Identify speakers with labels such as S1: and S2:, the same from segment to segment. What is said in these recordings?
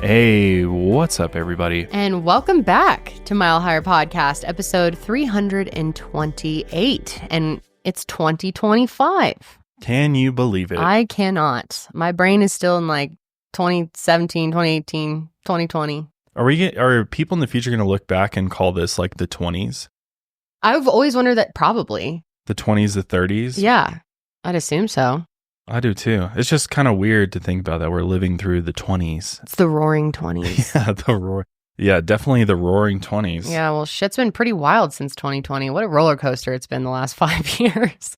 S1: Hey, what's up, everybody?
S2: And welcome back to Mile Higher Podcast, episode 328. And it's 2025.
S1: Can you believe it?
S2: I cannot. My brain is still in like 2017, 2018, 2020.
S1: Are people in the future going to look back and call this like the 20s?
S2: I've always wondered that probably.
S1: The 20s, the 30s?
S2: Yeah, I'd assume so.
S1: I do too. It's just kind of weird to think about that we're living through the 20s.
S2: It's the roaring 20s.
S1: Yeah, definitely the roaring 20s.
S2: Yeah, well, shit's been pretty wild since 2020. What a roller coaster it's been the last 5 years.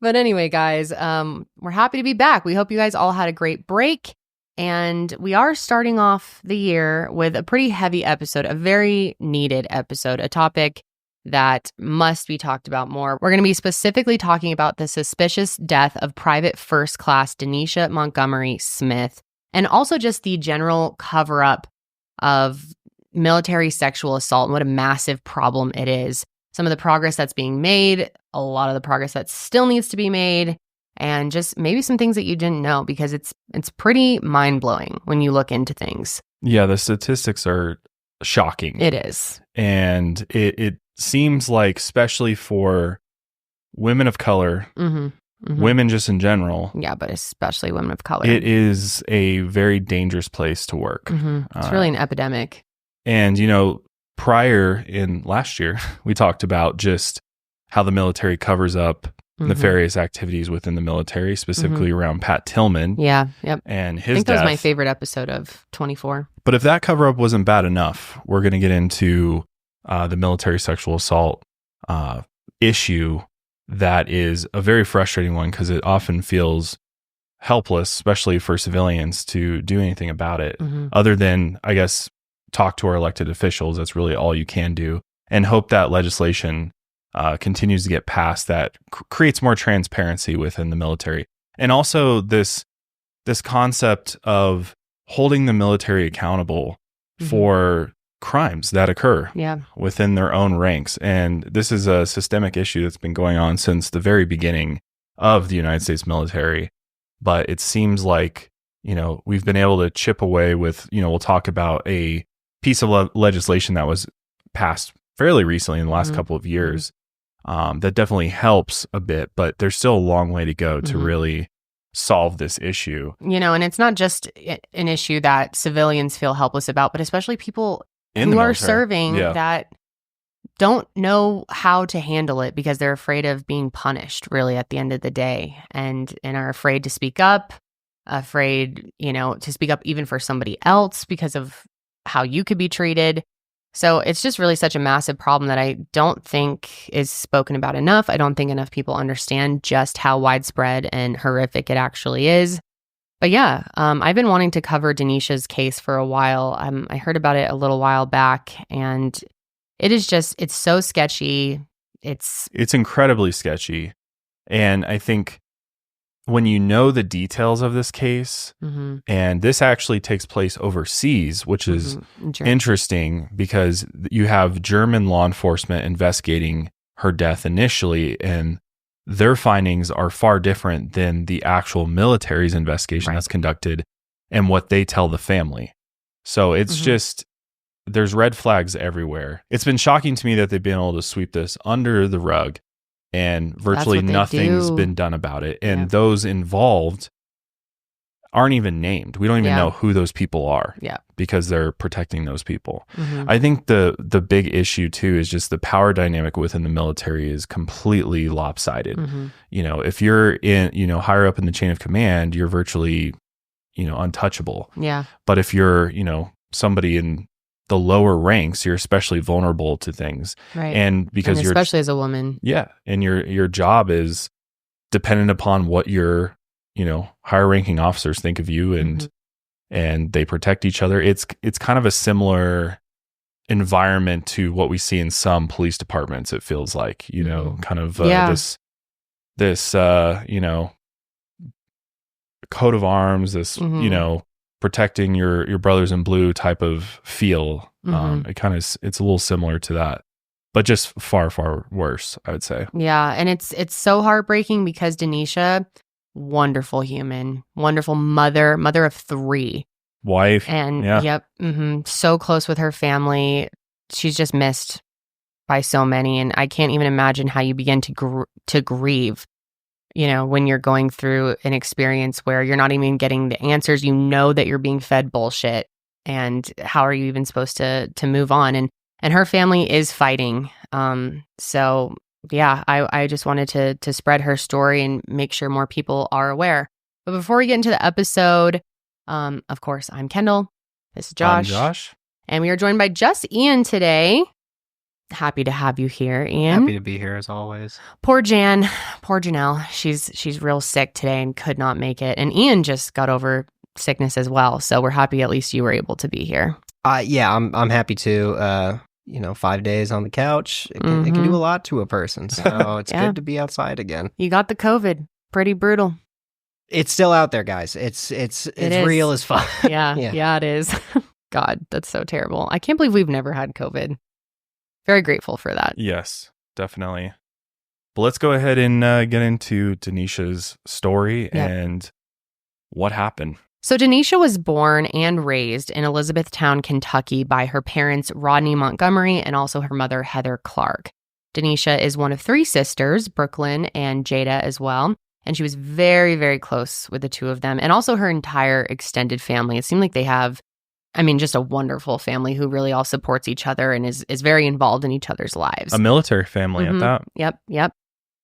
S2: But anyway, guys, we're happy to be back. We hope you guys all had a great break. And we are starting off the year with a pretty heavy episode, a very needed episode, a topic that must be talked about more. We're going to be specifically talking about the suspicious death of Private First Class Denisha Montgomery-Smith, and also just the general cover-up of military sexual assault and what a massive problem it is. Some of the progress that's being made, a lot of the progress that still needs to be made, and just maybe some things that you didn't know, because it's pretty mind-blowing when you look into things.
S1: Yeah, the statistics are shocking.
S2: It is.
S1: And it seems like, especially for women of color, women just in general.
S2: Yeah, but especially women of color.
S1: It is a very dangerous place to work.
S2: It's really an epidemic.
S1: And, prior in last year, we talked about just how the military covers up nefarious activities within the military, specifically around Pat Tillman.
S2: Yeah, yep.
S1: And his
S2: I think
S1: death.
S2: that was my favorite episode of 24.
S1: But if that cover up wasn't bad enough, we're going to get into the military sexual assault issue that is a very frustrating one, because it often feels helpless, especially for civilians, to do anything about it other than, I guess, talk to our elected officials. That's really all you can do, and hope that legislation continues to get passed that creates more transparency within the military. And also this concept of holding the military accountable for crimes that occur within their own ranks. And this is a systemic issue that's been going on since the very beginning of the United States military. But it seems like, we've been able to chip away with, we'll talk about a piece of legislation that was passed fairly recently in the last couple of years that definitely helps a bit, but there's still a long way to go to really solve this issue.
S2: And it's not just an issue that civilians feel helpless about, but especially people who are serving that don't know how to handle it because they're afraid of being punished, really, at the end of the day, and are afraid to speak up, afraid, to speak up even for somebody else because of how you could be treated. So it's just really such a massive problem that I don't think is spoken about enough. I don't think enough people understand just how widespread and horrific it actually is. But yeah, I've been wanting to cover Denisha's case for a while. I heard about it a little while back, and it's so sketchy. It's
S1: incredibly sketchy. And I think when you know the details of this case, and this actually takes place overseas, which is interesting, because you have German law enforcement investigating her death initially, and their findings are far different than the actual military's investigation that's conducted and what they tell the family. So it's just, there's red flags everywhere. It's been shocking to me that they've been able to sweep this under the rug and virtually nothing's been done about it. And those involved aren't even named. We don't even know who those people are because they're protecting those people. I think the big issue too is just the power dynamic within the military is completely lopsided. If you're in, higher up in the chain of command, you're virtually, untouchable. Yeah. But if you're, somebody in the lower ranks, you're especially vulnerable to things. Right. And because you're
S2: especially as a woman.
S1: Yeah. And your job is dependent upon what your, higher ranking officers think of you, and they protect each other. It's kind of a similar environment to what we see in some police departments. It feels like, kind of this coat of arms, this, protecting your brothers in blue type of feel. It's a little similar to that, but just far, far worse, I would say.
S2: Yeah. And it's so heartbreaking because Denisha, wonderful human, wonderful mother of 3,
S1: wife.
S2: And
S1: yeah.
S2: So close with her family. She's just missed by so many. And I can't even imagine how you begin to grieve, when you're going through an experience where you're not even getting the answers. You know that you're being fed bullshit. And how are you even supposed to move on? And her family is fighting. So yeah, I just wanted to spread her story and make sure more people are aware. But before we get into the episode, of course, I'm Kendall. This is Josh.
S1: I'm Josh.
S2: And we are joined by just Ian today. Happy to have you here, Ian.
S3: Happy to be here as always.
S2: Poor Janelle. She's real sick today and could not make it. And Ian just got over sickness as well. So we're happy at least you were able to be here.
S3: Yeah, I'm happy to. 5 days on the couch, it can do a lot to a person. So it's good to be outside again.
S2: You got the COVID. Pretty brutal.
S3: It's still out there, guys. It's real as fuck.
S2: Yeah, it is. God, that's so terrible. I can't believe we've never had COVID. Very grateful for that.
S1: Yes, definitely. But let's go ahead and get into Denisha's story and what happened.
S2: So Denisha was born and raised in Elizabethtown, Kentucky by her parents, Rodney Montgomery, and also her mother, Heather Clark. Denisha is one of three sisters, Brooklyn and Jada as well. And she was very, very close with the two of them and also her entire extended family. It seemed like they have, just a wonderful family who really all supports each other and is very involved in each other's lives.
S1: A military family at that.
S2: Yep.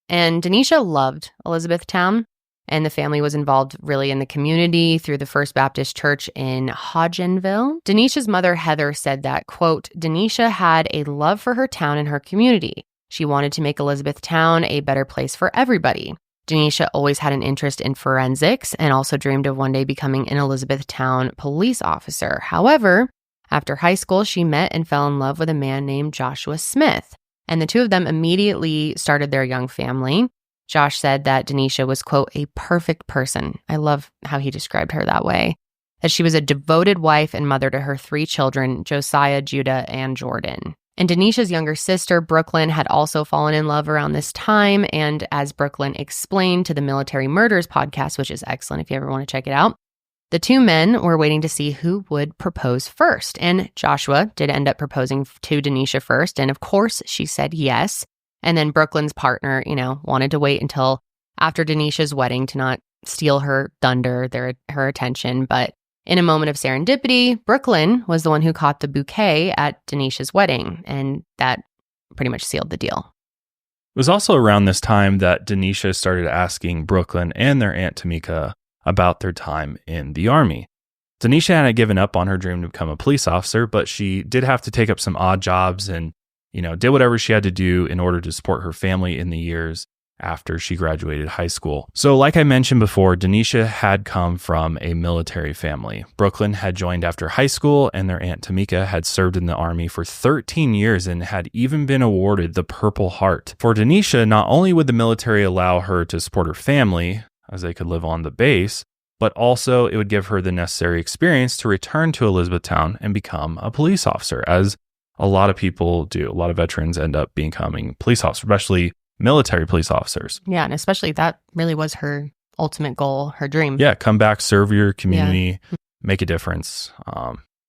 S2: And Denisha loved Elizabethtown. And the family was involved really in the community through the First Baptist Church in Hodgenville. Denisha's mother, Heather, said that, quote, Denisha had a love for her town and her community. She wanted to make Elizabethtown a better place for everybody. Denisha always had an interest in forensics and also dreamed of one day becoming an Elizabethtown police officer. However, after high school, she met and fell in love with a man named Joshua Smith. And the two of them immediately started their young family. Josh said that Denisha was, quote, a perfect person. I love how he described her that way. That she was a devoted wife and mother to her three children, Josiah, Judah, and Jordan. And Denisha's younger sister, Brooklyn, had also fallen in love around this time. And as Brooklyn explained to the Military Murders podcast, which is excellent if you ever want to check it out, the two men were waiting to see who would propose first. And Joshua did end up proposing to Denisha first. And of course, she said yes. And then Brooklyn's partner, wanted to wait until after Denisha's wedding to not steal her thunder, her attention. But in a moment of serendipity, Brooklyn was the one who caught the bouquet at Denisha's wedding. And that pretty much sealed the deal.
S1: It was also around this time that Denisha started asking Brooklyn and their Aunt Tamika about their time in the Army. Denisha hadn't given up on her dream to become a police officer, but she did have to take up some odd jobs and did whatever she had to do in order to support her family in the years after she graduated high school. So like I mentioned before, Denisha had come from a military family. Brooklyn had joined after high school, and their Aunt Tamika had served in the Army for 13 years and had even been awarded the Purple Heart. For Denisha, not only would the military allow her to support her family, as they could live on the base, but also it would give her the necessary experience to return to Elizabethtown and become a police officer, as a lot of people do. A lot of veterans end up becoming police officers, especially military police officers.
S2: Yeah, and especially that really was her ultimate goal, her dream.
S1: Yeah, come back, serve your community, make a difference.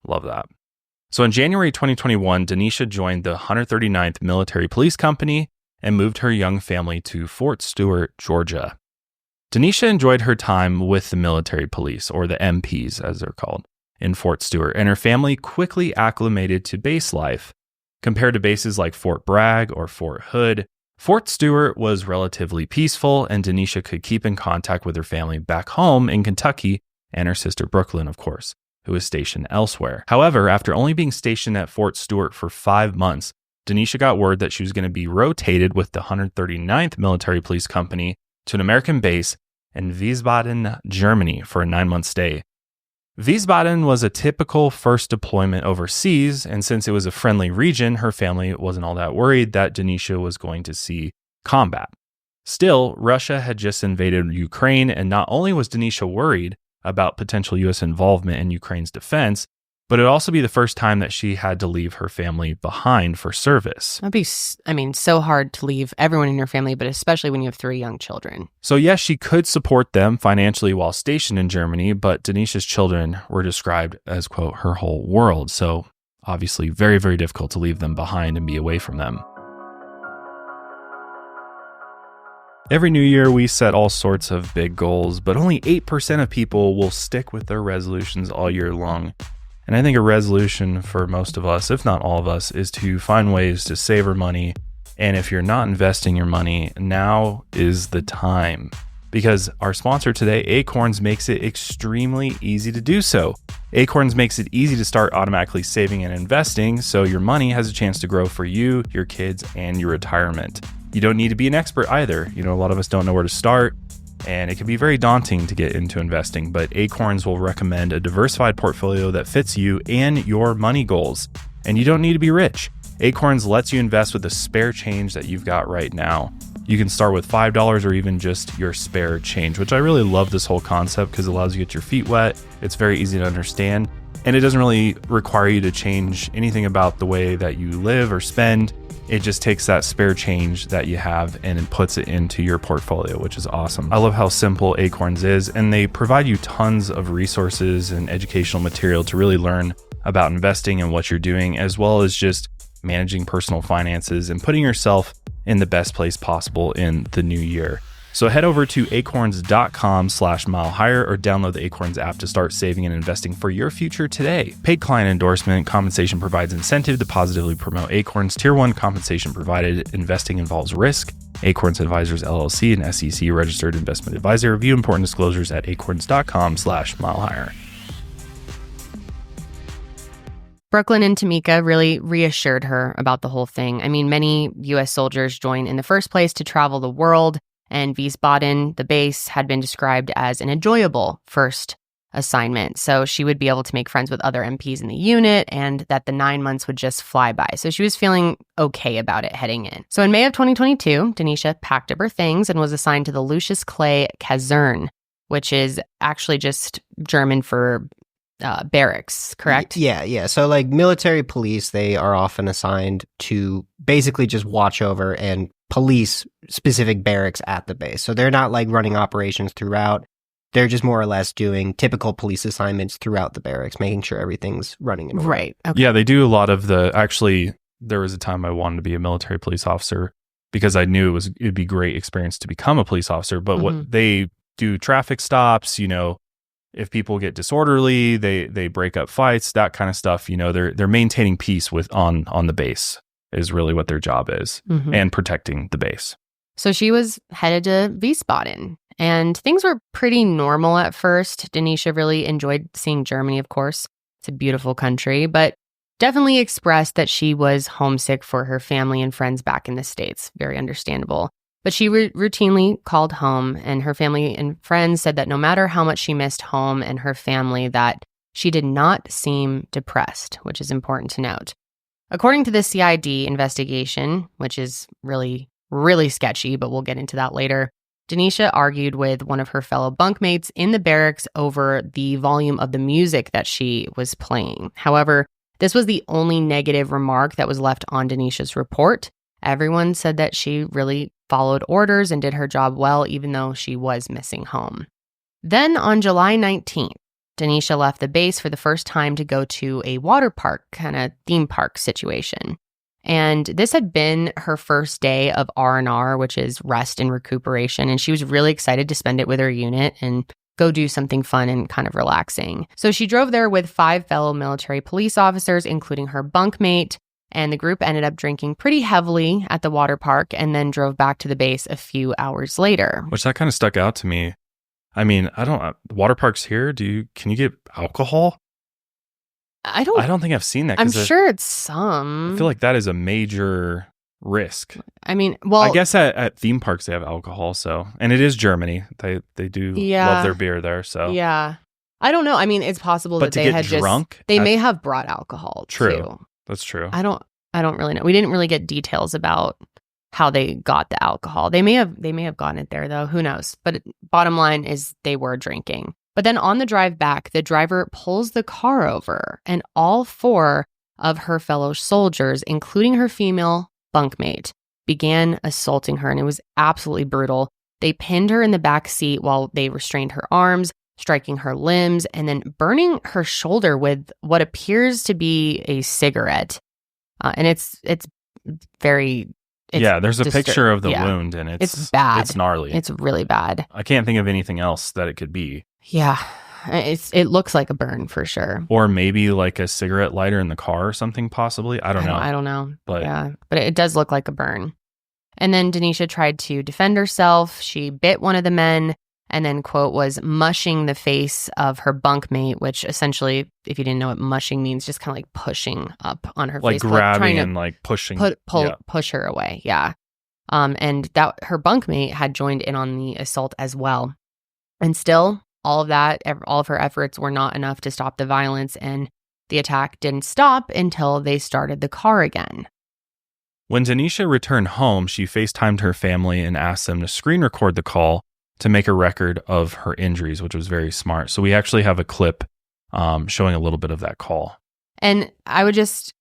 S1: Love that. So in January 2021, Denisha joined the 139th Military Police Company and moved her young family to Fort Stewart, Georgia. Denisha enjoyed her time with the military police, or the MPs as they're called, in Fort Stewart, and her family quickly acclimated to base life. Compared to bases like Fort Bragg or Fort Hood, Fort Stewart was relatively peaceful, and Denisha could keep in contact with her family back home in Kentucky and her sister Brooklyn, of course, who was stationed elsewhere. However, after only being stationed at Fort Stewart for 5 months, Denisha got word that she was going to be rotated with the 139th Military Police Company to an American base in Wiesbaden, Germany for a 9-month stay. Wiesbaden was a typical first deployment overseas, and since it was a friendly region, her family wasn't all that worried that Denisha was going to see combat. Still, Russia had just invaded Ukraine, and not only was Denisha worried about potential U.S. involvement in Ukraine's defense, but it'd also be the first time that she had to leave her family behind for service.
S2: That'd be, so hard to leave everyone in your family, but especially when you have 3 young children.
S1: So yes, she could support them financially while stationed in Germany, but Denisha's children were described as, quote, her whole world. So obviously very, very difficult to leave them behind and be away from them. Every new year, we set all sorts of big goals, but only 8% of people will stick with their resolutions all year long. And I think a resolution for most of us, if not all of us, is to find ways to save our money. And if you're not investing your money, now is the time. Because our sponsor today, Acorns, makes it extremely easy to do so. Acorns makes it easy to start automatically saving and investing, so your money has a chance to grow for you, your kids, and your retirement. You don't need to be an expert either. A lot of us don't know where to start, and it can be very daunting to get into investing, but Acorns will recommend a diversified portfolio that fits you and your money goals. And you don't need to be rich. Acorns lets you invest with the spare change that you've got right now. You can start with $5 or even just your spare change, which I really love this whole concept because it allows you to get your feet wet. It's very easy to understand, and it doesn't really require you to change anything about the way that you live or spend. It just takes that spare change that you have and it puts it into your portfolio, which is awesome. I love how simple Acorns is, and they provide you tons of resources and educational material to really learn about investing and what you're doing, as well as just managing personal finances and putting yourself in the best place possible in the new year. So head over to acorns.com/milehigher or download the Acorns app to start saving and investing for your future today. Paid client endorsement. Compensation provides incentive to positively promote Acorns. Tier 1 compensation provided. Investing involves risk. Acorns Advisors LLC, an SEC registered investment advisor. View important disclosures at acorns.com/milehigher.
S2: Brooklyn and Tamika really reassured her about the whole thing. Many U.S. soldiers join in the first place to travel the world, and Wiesbaden, the base, had been described as an enjoyable first assignment. So she would be able to make friends with other MPs in the unit, and that the 9 months would just fly by. So she was feeling okay about it heading in. So in May of 2022, Denisha packed up her things and was assigned to the Lucius Clay Kaserne, which is actually just German for barracks, correct?
S3: Yeah. So like military police, they are often assigned to basically just watch over and police specific barracks at the base. So they're not like running operations throughout. They're just more or less doing typical police assignments throughout the barracks, making sure everything's running in order.
S2: Right. Okay.
S1: Yeah, they do a lot of actually, there was a time I wanted to be a military police officer because I knew it'd be a great experience to become a police officer. But what they do, traffic stops, if people get disorderly, they break up fights, that kind of stuff. They're maintaining peace on the base is really what their job is, and protecting the base.
S2: So she was headed to Wiesbaden, and things were pretty normal at first. Denisha really enjoyed seeing Germany, of course. It's a beautiful country, but definitely expressed that she was homesick for her family and friends back in the States. Very understandable. But she routinely called home, and her family and friends said that no matter how much she missed home and her family, that she did not seem depressed, which is important to note. According to the CID investigation, which is really, really sketchy, but we'll get into that later, Denisha argued with one of her fellow bunkmates in the barracks over the volume of the music that she was playing. However, this was the only negative remark that was left on Denisha's report. Everyone said that she really followed orders and did her job well, even though she was missing home. Then on July 19th, Denisha left the base for the first time to go to a water park, kind of theme park situation. And this had been her first day of R&R, which is rest and recuperation. And she was really excited to spend it with her unit and go do something fun and kind of relaxing. So she drove there with 5 fellow military police officers, including her bunkmate. And the group ended up drinking pretty heavily at the water park and then drove back to the base a few hours later.
S1: Which that kind of stuck out to me. Water parks here, can you get alcohol? I don't think I've seen that.
S2: I'm sure it's some.
S1: I feel like that is a major risk.
S2: I
S1: guess at theme parks they have alcohol, and it is Germany. They do love their beer there, so.
S2: Yeah. I don't know. It's possible
S1: but
S2: that they had
S1: drunk,
S2: they may have brought alcohol too.
S1: That's true.
S2: I don't really know. We didn't really get details about how they got the alcohol. They may have gotten it there though. Who knows? But bottom line is they were drinking. But then on the drive back, the driver pulls the car over, and all 4 of her fellow soldiers, including her female bunkmate, began assaulting her, and it was absolutely brutal. They pinned her in the back seat while they restrained her arms, striking her limbs, and then burning her shoulder with what appears to be a cigarette. And it's very...
S1: there's a picture of the wound, and
S2: it's bad.
S1: It's gnarly.
S2: It's really bad.
S1: I can't think of anything else that it could be.
S2: Yeah, it looks like a burn for sure.
S1: Or maybe like a cigarette lighter in the car or something, possibly. I don't know.
S2: I don't know.
S1: But
S2: it does look like a burn. And then Denisha tried to defend herself. She bit one of the men and then, quote, was mushing the face of her bunkmate, which essentially, if you didn't know what mushing means, just kind of like pushing up on her
S1: like
S2: face.
S1: Grabbing and like pushing.
S2: Push her away, yeah. And that her bunkmate had joined in on the assault as well. And still, all of her efforts were not enough to stop the violence, and the attack didn't stop until they started the car again.
S1: When Denisha returned home, she FaceTimed her family and asked them to screen record the call to make a record of her injuries, which was very smart. So we actually have a clip showing a little bit of that call.
S2: And I would just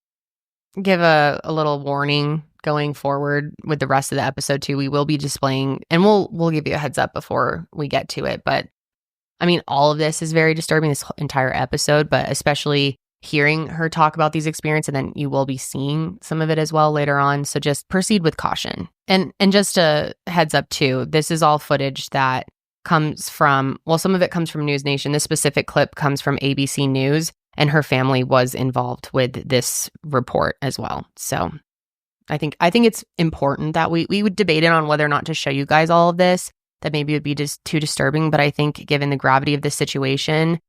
S2: give a little warning going forward with the rest of the episode too. We will be displaying, and we'll give you a heads up before we get to it. But I mean, all of this is very disturbing, this entire episode, but especially hearing her talk about these experiences, and then you will be seeing some of it as well later on. So just proceed with caution. And just a heads up too, this is all footage that comes from, well, some of it comes from News Nation. This specific clip comes from ABC News, and her family was involved with this report as well. So I think it's important that we would debate it on whether or not to show you guys all of this. That maybe would be just too disturbing. But I think given the gravity of this situation,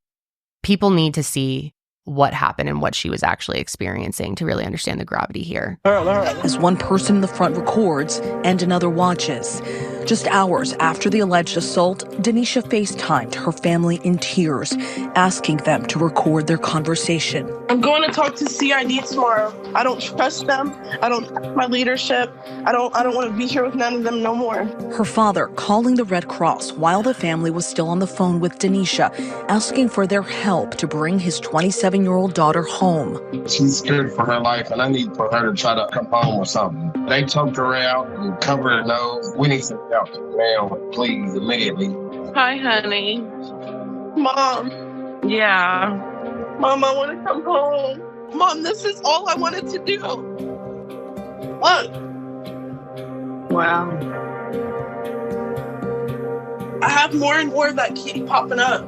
S2: people need to see what happened and what she was actually experiencing to really understand the gravity here.
S4: As one person in the front records and another watches. Just hours after the alleged assault, Denisha FaceTimed her family in tears, asking them to record their conversation.
S5: I'm going to talk to CID tomorrow. I don't trust them. I don't trust my leadership. I don't want to be here with none of them no more.
S4: Her father calling the Red Cross while the family was still on the phone with Denisha, asking for their help to bring his 27-year-old daughter home.
S6: She's scared for her life, and I need for her to try to come home or something. They choked her out and covered her nose. We need to help now, please, immediately.
S5: Hi, honey. Mom.
S7: Yeah.
S5: Mom, I want to come home. Mom, this is all I wanted to do. Look.
S7: Wow.
S5: I have more and more that keep popping up.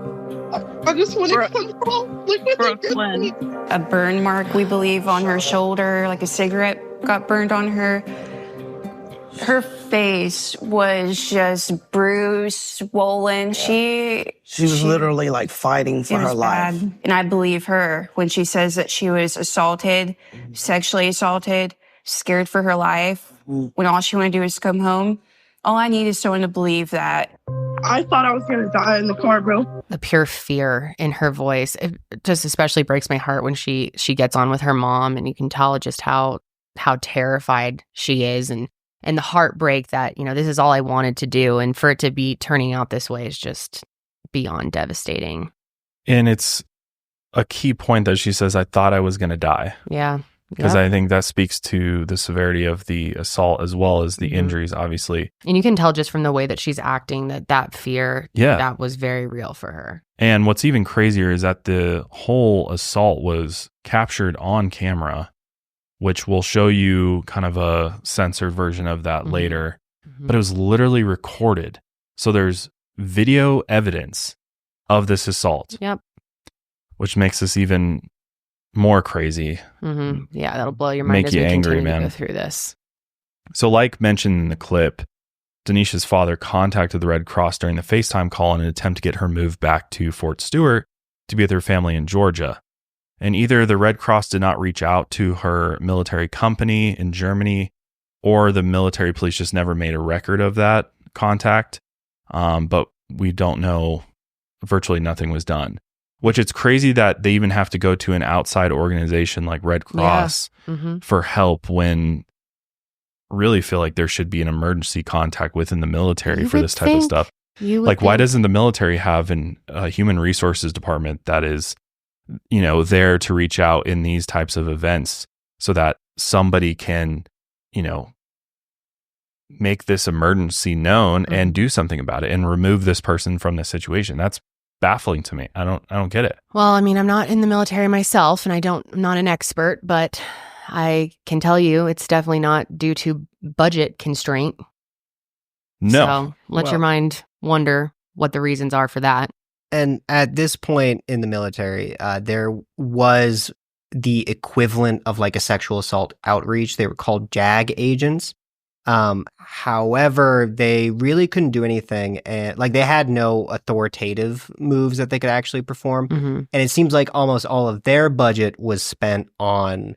S5: I just want to come home. Look what they did to me.
S8: A burn mark, we believe, on her shoulder, like a cigarette got burned on her. Her face was just bruised, swollen. She
S9: was literally like fighting for her life.
S8: Bad. And I believe her when she says that she was assaulted, sexually assaulted, scared for her life, when all she wanted to do is come home. All I need is someone to believe that.
S5: I thought I was going to die in the car, bro.
S2: The pure fear in her voice, it just especially breaks my heart when she gets on with her mom, and you can tell just how terrified she is, and the heartbreak that, this is all I wanted to do, and for it to be turning out this way is just beyond devastating.
S1: And it's a key point that she says, I thought I was going to die.
S2: Yeah.
S1: Because I think that speaks to the severity of the assault as well as the injuries, obviously.
S2: And you can tell just from the way that she's acting that fear, that was very real for her.
S1: And what's even crazier is that the whole assault was captured on camera, which will show you kind of a censored version of that later. But it was literally recorded. So there's video evidence of this assault.
S2: Yep.
S1: Which makes this even more crazy.
S2: Yeah, that'll blow your mind.
S1: Make you angry, man.
S2: To go through this.
S1: So like mentioned in the clip, Denisha's father contacted the Red Cross during the FaceTime call in an attempt to get her moved back to Fort Stewart to be with her family in Georgia. And either the Red Cross did not reach out to her military company in Germany, or the military police just never made a record of that contact. But we don't know. Virtually nothing was done. Which it's crazy that they even have to go to an outside organization like Red Cross for help, when really feel like there should be an emergency contact within the military for this type of stuff. Like, why doesn't the military have a human resources department that is, there to reach out in these types of events so that somebody can, make this emergency known and do something about it and remove this person from the situation? That's baffling to me. I don't get it.
S2: Well, I mean, I'm not in the military myself, and I'm not an expert, but I can tell you it's definitely not due to budget constraint.
S1: No.
S2: So let your mind wonder what the reasons are for that.
S3: And at this point in the military, there was the equivalent of like a sexual assault outreach. They were called JAG agents. However, they really couldn't do anything, and like they had no authoritative moves that they could actually perform. And it seems like almost all of their budget was spent on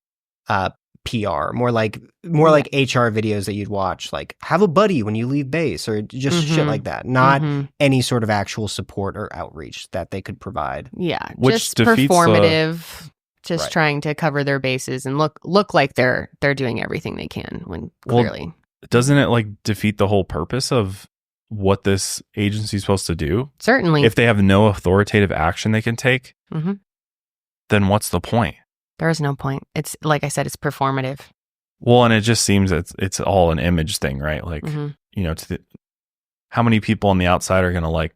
S3: PR, more like HR videos that you'd watch, like have a buddy when you leave base or just shit like that. Not any sort of actual support or outreach that they could provide.
S2: Yeah,
S1: which
S2: just
S1: defeats
S2: performative. Just trying to cover their bases and look like they're doing everything they can when clearly.
S1: Doesn't it like defeat the whole purpose of what this agency is supposed to do?
S2: Certainly.
S1: If they have no authoritative action they can take, then what's the point?
S2: There is no point. It's like I said, it's performative.
S1: Well, and it just seems it's all an image thing, right? Like, how many people on the outside are going to like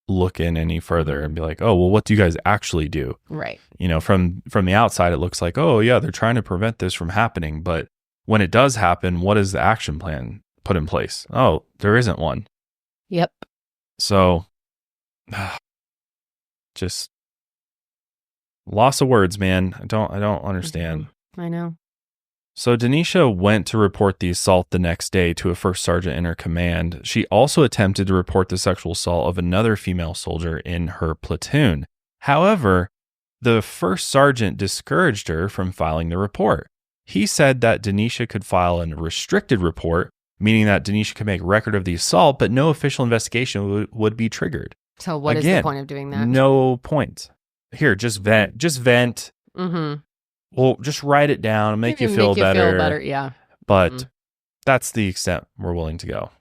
S1: look in any further and be like, oh, well, what do you guys actually do?
S2: Right.
S1: From the outside, it looks like, oh yeah, they're trying to prevent this from happening. But when it does happen, what is the action plan put in place? Oh, there isn't one.
S2: Yep.
S1: So just loss of words, man. I don't understand.
S2: I know.
S1: So Denisha went to report the assault the next day to a first sergeant in her command. She also attempted to report the sexual assault of another female soldier in her platoon. However, the first sergeant discouraged her from filing the report. He said that Denisha could file a restricted report, meaning that Denisha could make record of the assault, but no official investigation would be triggered.
S2: So what is the point of doing that?
S1: No point. Here, just vent. Just vent. Well, just write it down and make you feel better.
S2: Yeah.
S1: But that's the extent we're willing to go.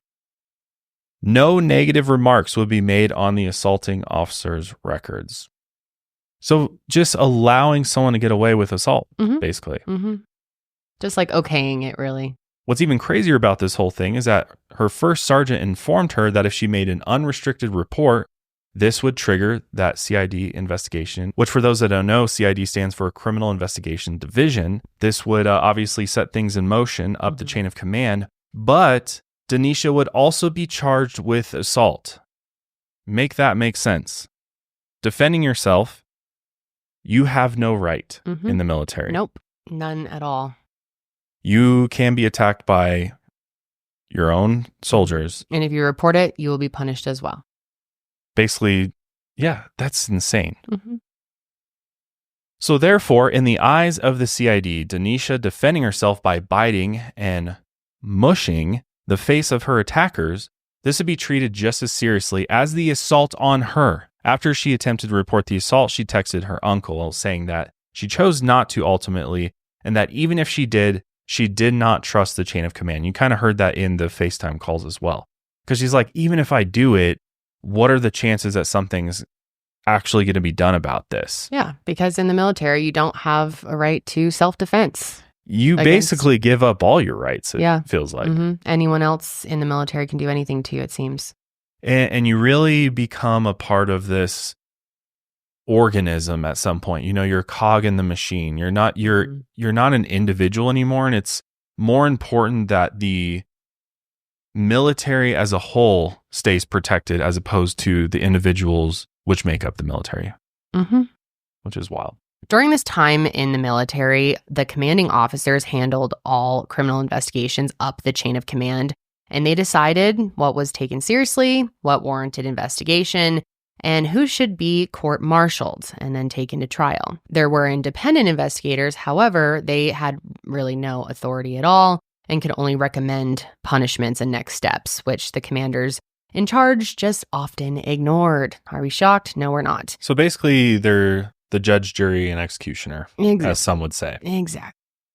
S1: No negative remarks would be made on the assaulting officer's records. So just allowing someone to get away with assault, basically.
S2: Just like okaying it, really.
S1: What's even crazier about this whole thing is that her first sergeant informed her that if she made an unrestricted report, this would trigger that CID investigation, which for those that don't know, CID stands for Criminal Investigation Division. This would obviously set things in motion up the chain of command, but Denisha would also be charged with assault. Make that make sense. Defending yourself, you have no right in the military.
S2: Nope, none at all.
S1: You can be attacked by your own soldiers.
S2: And if you report it, you will be punished as well.
S1: Basically, yeah, that's insane. So therefore, in the eyes of the CID, Denisha defending herself by biting and mushing the face of her attackers, this would be treated just as seriously as the assault on her. After she attempted to report the assault, she texted her uncle saying that she chose not to ultimately, and that even if she did not trust the chain of command. You kind of heard that in the FaceTime calls as well. Because she's like, even if I do it, what are the chances that something's actually going to be done about this?
S2: Yeah, because in the military, you don't have a right to self-defense.
S1: You basically give up all your rights, it feels like.
S2: Anyone else in the military can do anything to you, it seems.
S1: And you really become a part of this organism at some point. You're a cog in the machine. You're not an individual anymore, and it's more important that the military as a whole stays protected as opposed to the individuals which make up the military, which is wild.
S2: During this time in the military, the commanding officers handled all criminal investigations up the chain of command, and they decided what was taken seriously, what warranted investigation, and who should be court-martialed and then taken to trial. There were independent investigators, however, they had really no authority at all and could only recommend punishments and next steps, which the commanders in charge just often ignored. Are we shocked? No, we're not.
S1: So basically, they're the judge, jury, and executioner, as some would say.
S2: Exactly.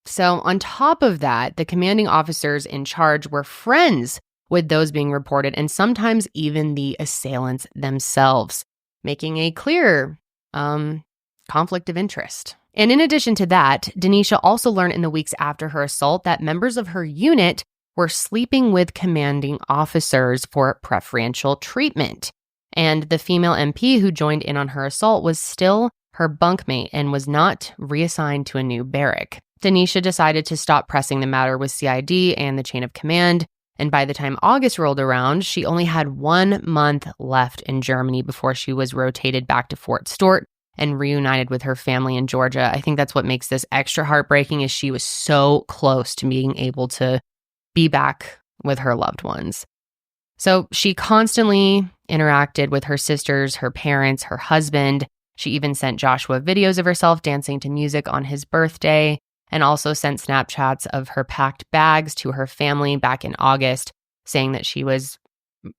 S2: So on top of that, the commanding officers in charge were friends with those being reported, and sometimes even the assailants themselves, making a clear conflict of interest. And in addition to that, Denisha also learned in the weeks after her assault that members of her unit were sleeping with commanding officers for preferential treatment. And the female MP who joined in on her assault was still her bunkmate and was not reassigned to a new barrack. Denisha decided to stop pressing the matter with CID and the chain of command. And by the time August rolled around, she only had 1 month left in Germany before she was rotated back to Fort Stewart and reunited with her family in Georgia. I think that's what makes this extra heartbreaking, is she was so close to being able to be back with her loved ones. So she constantly interacted with her sisters, her parents, her husband. She even sent Joshua videos of herself dancing to music on his birthday, and also sent Snapchats of her packed bags to her family back in August, saying that she was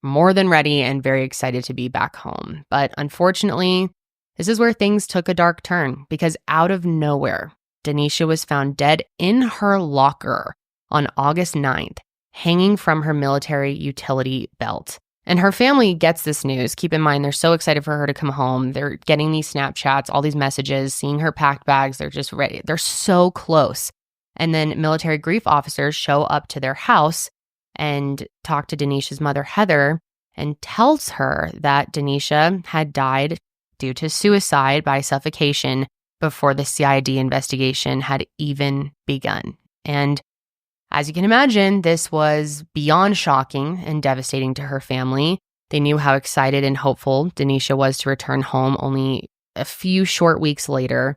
S2: more than ready and very excited to be back home. But unfortunately, this is where things took a dark turn, because out of nowhere, Denisha was found dead in her locker on August 9th, hanging from her military utility belt. And her family gets this news. Keep in mind, they're so excited for her to come home. They're getting these Snapchats, all these messages, seeing her packed bags. They're just ready. They're so close. And then military grief officers show up to their house and talk to Denisha's mother, Heather, and tells her that Denisha had died due to suicide by suffocation before the CID investigation had even begun. And as you can imagine, this was beyond shocking and devastating to her family. They knew how excited and hopeful Denisha was to return home only a few short weeks later.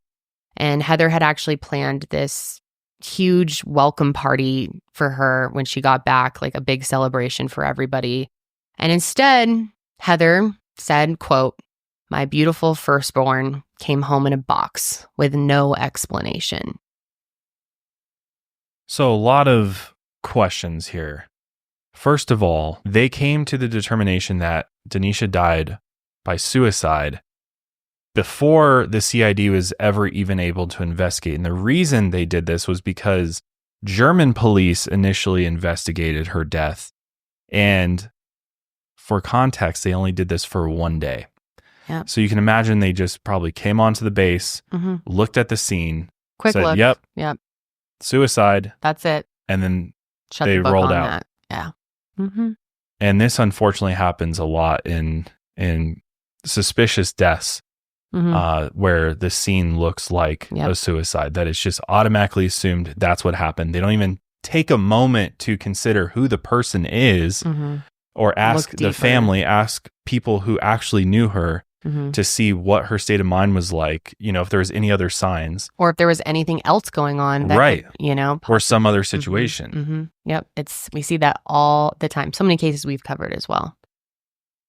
S2: And Heather had actually planned this huge welcome party for her when she got back, like a big celebration for everybody. And instead, Heather said, quote, "My beautiful firstborn came home in a box with no explanation."
S1: So a lot of questions here. First of all, they came to the determination that Denisha died by suicide before the CID was ever even able to investigate. And the reason they did this was because German police initially investigated her death. And for context, they only did this for 1 day.
S2: Yep.
S1: So you can imagine they just probably came onto the base, looked at the scene,
S2: Quick
S1: said,
S2: look.
S1: Yep. Suicide.
S2: That's it.
S1: And then
S2: Shut
S1: they
S2: the book
S1: rolled
S2: on
S1: out.
S2: That. Yeah.
S1: And this unfortunately happens a lot in suspicious deaths where the scene looks like a suicide, that it's just automatically assumed that's what happened. They don't even take a moment to consider who the person is or ask the family, ask people who actually knew her to see what her state of mind was like, if there was any other signs.
S2: Or if there was anything else going on. That
S1: right.
S2: Could,
S1: or some other situation.
S2: Yep. We see that all the time. So many cases we've covered as well.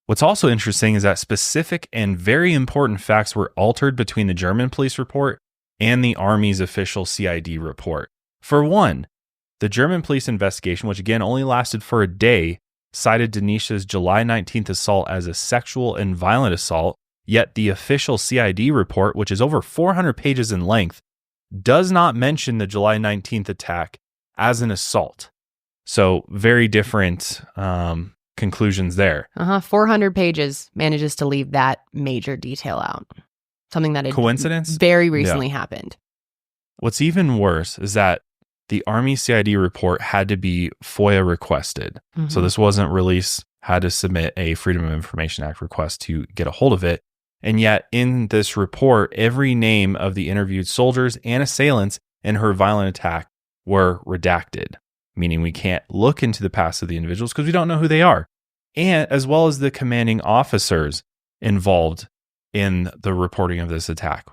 S1: What's also interesting is that specific and very important facts were altered between the German police report and the Army's official CID report. For one, the German police investigation, which again only lasted for a day, cited Denisha's July 19th assault as a sexual and violent assault, yet the official CID report, which is over 400 pages in length, does not mention the July 19th attack as an assault. So very different conclusions there.
S2: 400 pages manages to leave that major detail out. Something that had
S1: coincidence?
S2: Very recently happened.
S1: What's even worse is that the Army CID report had to be FOIA requested. So this wasn't released, had to submit a Freedom of Information Act request to get a hold of it. And yet in this report, every name of the interviewed soldiers and assailants in her violent attack were redacted, meaning we can't look into the past of the individuals because we don't know who they are, and as well as the commanding officers involved in the reporting of this attack.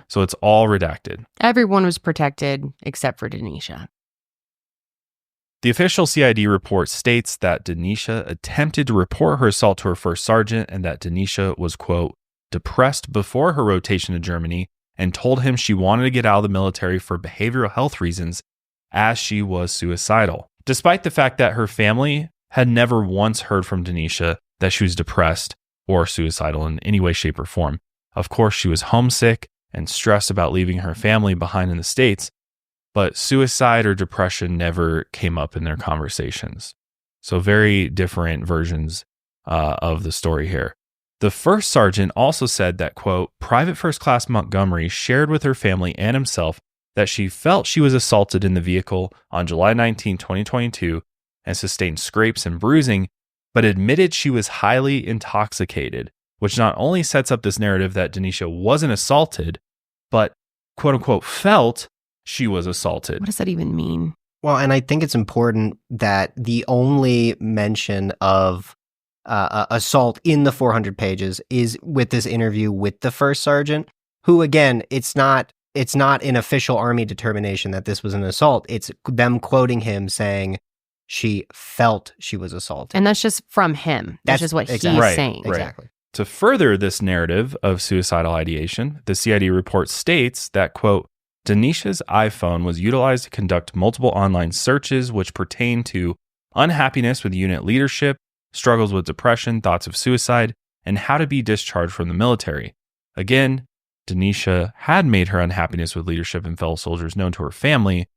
S1: So it's all redacted.
S2: Everyone was protected except for Denisha.
S1: The official CID report states that Denisha attempted to report her assault to her first sergeant and that Denisha was, quote, depressed before her rotation to Germany and told him she wanted to get out of the military for behavioral health reasons as she was suicidal. Despite the fact that her family had never once heard from Denisha that she was depressed or suicidal in any way, shape, or form. Of course, she was homesick and stressed about leaving her family behind in the States, but suicide or depression never came up in their conversations. So very different versions of the story here. The first sergeant also said that, quote, Private First Class Montgomery shared with her family and himself that she felt she was assaulted in the vehicle on July 19, 2022, and sustained scrapes and bruising, but admitted she was highly intoxicated, which not only sets up this narrative that Denisha wasn't assaulted, but, quote unquote, felt she was assaulted.
S2: What does that even mean?
S3: Well, and I think it's important that the only mention of assault in the 400 pages is with this interview with the first sergeant, who, again, it's not an official Army determination that this was an assault. It's them quoting him saying she felt she was assaulted.
S2: And that's just from him. That's just what he's saying.
S1: Right.
S3: Exactly.
S1: To further this narrative of suicidal ideation, the CID report states that, quote, Denisha's iPhone was utilized to conduct multiple online searches which pertain to unhappiness with unit leadership, struggles with depression, thoughts of suicide, and how to be discharged from the military. Again, Denisha had made her unhappiness with leadership and fellow soldiers known to her family,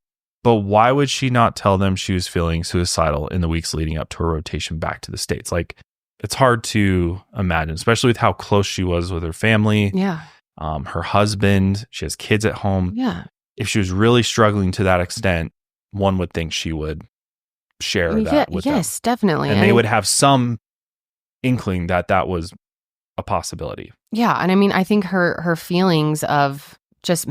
S1: but why would she not tell them she was feeling suicidal in the weeks leading up to her rotation back to the States? Like, it's hard to imagine, especially with how close she was with her family.
S2: Yeah.
S1: Her husband, she has kids at home.
S2: Yeah.
S1: If she was really struggling to that extent, one would think she would share that with them.
S2: Yes, definitely.
S1: And they would have some inkling that that was a possibility.
S2: Yeah. And I mean, I think her feelings of just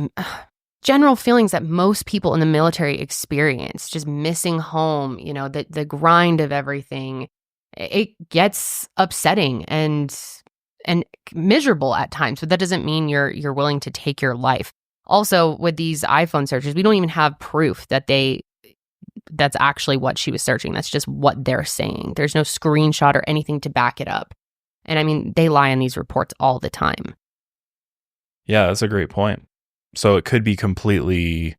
S2: general feelings that most people in the military experience, just missing home, you know, the grind of everything, it gets upsetting and miserable at times, but that doesn't mean you're willing to take your life. Also, with these iPhone searches, we don't even have proof that that's actually what she was searching. That's just what they're saying. There's no screenshot or anything to back it up. And I mean, they lie in these reports all the time.
S1: Yeah, that's a great point. So it could be completely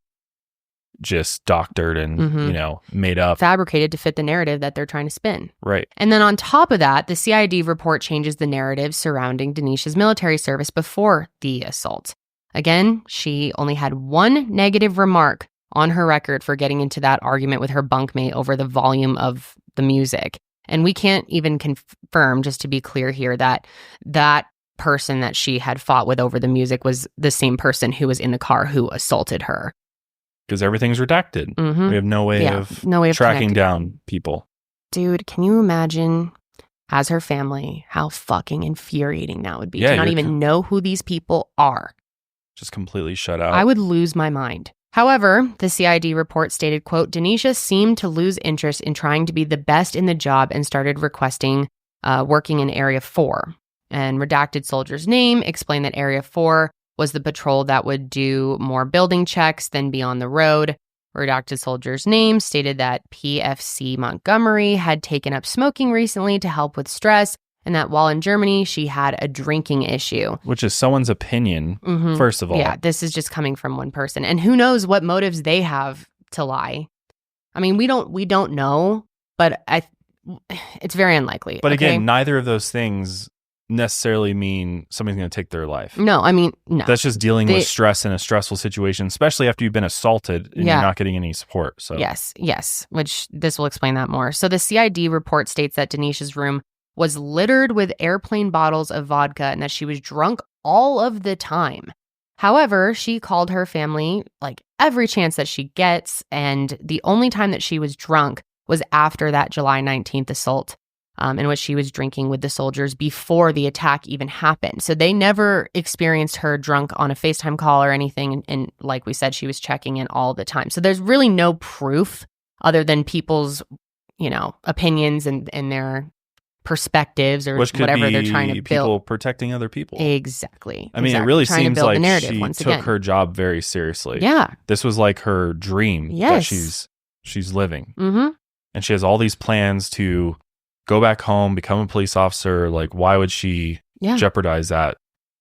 S1: just doctored and, you know, made up.
S2: Fabricated to fit the narrative that they're trying to spin.
S1: Right.
S2: And then on top of that, the CID report changes the narrative surrounding Denisha's military service before the assault. Again, she only had one negative remark on her record for getting into that argument with her bunkmate over the volume of the music. And we can't even confirm, just to be clear here, that that person that she had fought with over the music was the same person who was in the car who assaulted her.
S1: Because everything's redacted. We have no way of tracking down people.
S2: Dude, can you imagine, as her family, how fucking infuriating that would be to not even know who these people are?
S1: Just completely shut out.
S2: I would lose my mind. However, the CID report stated, quote, Denisha seemed to lose interest in trying to be the best in the job and started requesting working in Area 4. And redacted soldier's name explained that Area 4 was the patrol that would do more building checks than be on the road. Redacted soldier's name stated that PFC Montgomery had taken up smoking recently to help with stress, and that while in Germany, she had a drinking issue.
S1: Which is someone's opinion, first of all.
S2: Yeah, this is just coming from one person. And who knows what motives they have to lie. I mean, we don't know, but it's very unlikely.
S1: But again, neither of those things necessarily mean somebody's going to take their life.
S2: No, I mean, no.
S1: That's just dealing with stress in a stressful situation, especially after you've been assaulted and you're not getting any support. So
S2: Yes, which this will explain that more. So the CID report states that Denisha's room was littered with airplane bottles of vodka and that she was drunk all of the time. However, she called her family like every chance that she gets, and the only time that she was drunk was after that July 19th assault, in which she was drinking with the soldiers before the attack even happened. So they never experienced her drunk on a FaceTime call or anything. And like we said, she was checking in all the time. So there's really no proof other than people's, opinions and their perspectives or whatever they're trying to build.
S1: People protecting other people.
S2: Exactly.
S1: I mean, it really seems like she took her job very seriously.
S2: Yeah.
S1: This was like her dream that she's living.
S2: Mm-hmm. And
S1: she has all these plans to go back home, become a police officer. Like, why would she jeopardize that?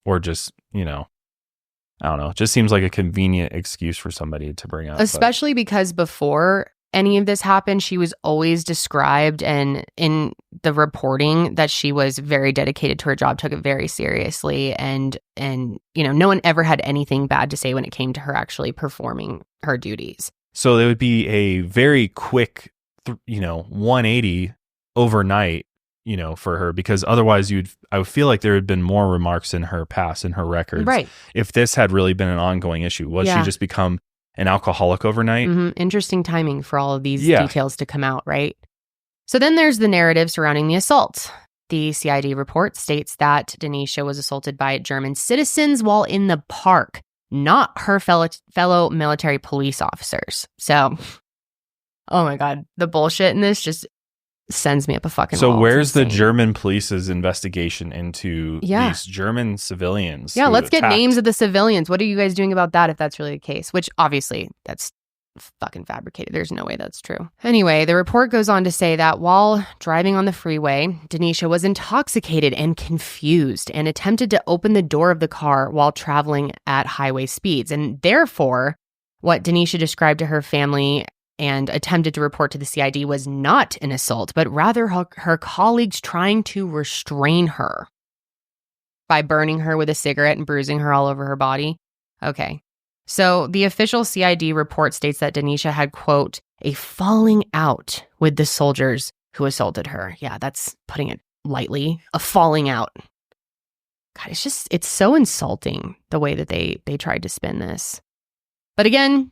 S1: Or just, I don't know. It just seems like a convenient excuse for somebody to bring up.
S2: Especially because before any of this happened, she was always described and in the reporting that she was very dedicated to her job, took it very seriously. And no one ever had anything bad to say when it came to her actually performing her duties.
S1: So it would be a very quick 180 overnight, for her, because otherwise I would feel like there had been more remarks in her past, in her records.
S2: Right.
S1: If this had really been an ongoing issue, was she just become an alcoholic overnight?
S2: Interesting timing for all of these details to come out, right? So then there's the narrative surrounding the assault. The CID report states that Denisha was assaulted by German citizens while in the park, not her fellow military police officers. So, oh my God, the bullshit in this just sends me up a fucking wall.
S1: So where's the German police's investigation into these German civilians?
S2: Yeah, let's get names of the civilians. What are you guys doing about that if that's really the case? Which obviously that's fucking fabricated. There's no way that's true. Anyway, the report goes on to say that while driving on the freeway, Denisha was intoxicated and confused and attempted to open the door of the car while traveling at highway speeds. And therefore, what Denisha described to her family and attempted to report to the CID was not an assault, but rather her colleagues trying to restrain her by burning her with a cigarette and bruising her all over her body. Okay. So the official CID report states that Denisha had, quote, a falling out with the soldiers who assaulted her. Yeah, that's putting it lightly. A falling out. God, it's so insulting the way that they tried to spin this. But again,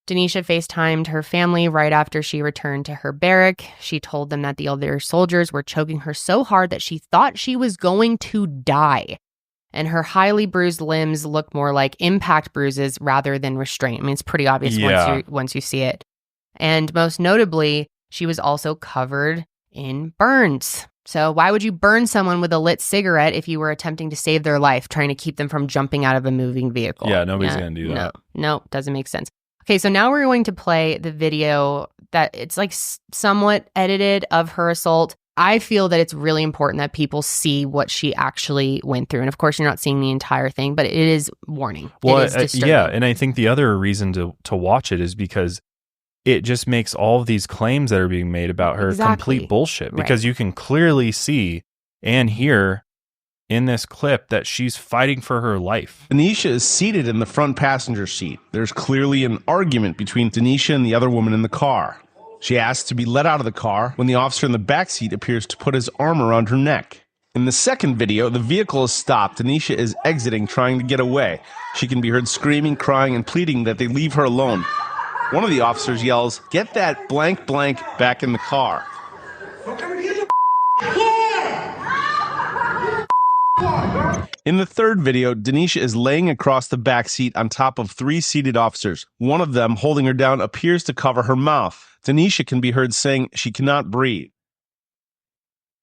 S2: Denisha FaceTimed her family right after she returned to her barrack. She told them that the other soldiers were choking her so hard that she thought she was going to die. And her highly bruised limbs look more like impact bruises rather than restraint. I mean, it's pretty obvious once you see it. And most notably, she was also covered in burns. So why would you burn someone with a lit cigarette if you were attempting to save their life, trying to keep them from jumping out of a moving vehicle?
S1: Yeah, nobody's going to do that.
S2: No, doesn't make sense. Okay, so now we're going to play the video that it's like somewhat edited of her assault. I feel that it's really important that people see what she actually went through. And of course, you're not seeing the entire thing, but it is warning.
S1: Well,
S2: it is disturbing.
S1: Yeah, and I think the other reason to watch it is because it just makes all of these claims that are being made about her complete bullshit. Because you can clearly see and hear in this clip that she's fighting for her life.
S10: Denisha is seated in the front passenger seat. There's clearly an argument between Denisha and the other woman in the car. She asks to be let out of the car when the officer in the back seat appears to put his arm around her neck. In the second video, the vehicle is stopped. Denisha is exiting, trying to get away. She can be heard screaming, crying, and pleading that they leave her alone. One of the officers yells, "Get that blank blank back in the car." In the third video, Denisha is laying across the back seat on top of 3 seated officers. One of them, holding her down, appears to cover her mouth. Denisha can be heard saying she cannot breathe.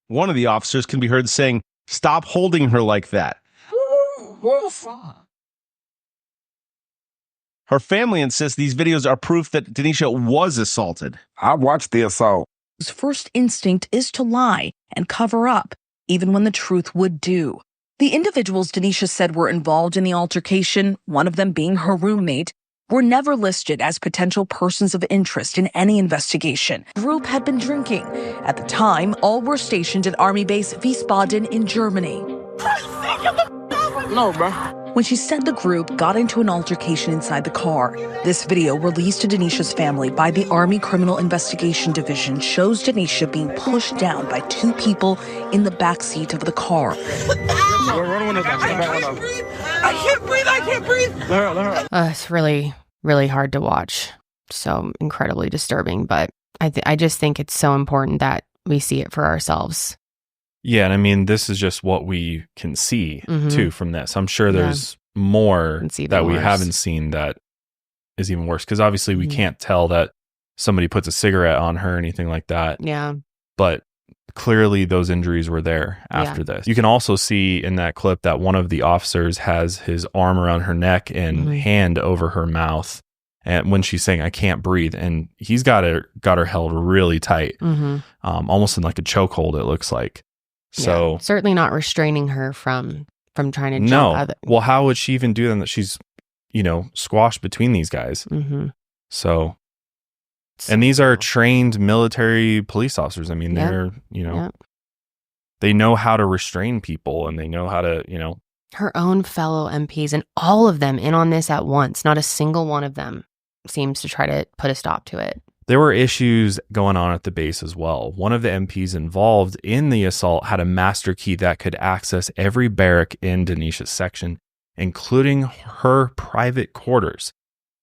S10: One of the officers can be heard saying, "Stop holding her like that." Her family insists these videos are proof that Denisha was assaulted.
S11: I watched the assault.
S4: His first instinct is to lie and cover up, even when the truth would do. The individuals Denisha said were involved in the altercation, one of them being her roommate, were never listed as potential persons of interest in any investigation. The group had been drinking. At the time, all were stationed at Army Base Wiesbaden in Germany.
S11: No, bro.
S4: When she said the group got into an altercation inside the car, this video released to Denisha's family by the Army Criminal Investigation Division shows Denisha being pushed down by 2 people in the backseat of the car.
S11: I can't breathe.
S2: It's really, really hard to watch. So incredibly disturbing. But I just think it's so important that we see it for ourselves.
S1: Yeah, and I mean, this is just what we can see, too, from this. I'm sure there's more that we haven't seen that is even worse. Because obviously we can't tell that somebody puts a cigarette on her or anything like that.
S2: Yeah.
S1: But clearly those injuries were there after this. You can also see in that clip that one of the officers has his arm around her neck and hand over her mouth. And when she's saying, "I can't breathe," and he's got her held really tight, almost in like a chokehold, it looks like. So
S2: certainly not restraining her from trying to jump out.
S1: Well, how would she even do that? That she's, squashed between these guys. So, and these are trained military police officers. I mean, they're, they know how to restrain people and they know how to,
S2: Her own fellow MPs and all of them in on this at once. Not a single one of them seems to try to put a stop to it.
S1: There were issues going on at the base as well. One of the MPs involved in the assault had a master key that could access every barrack in Denisha's section, including her private quarters.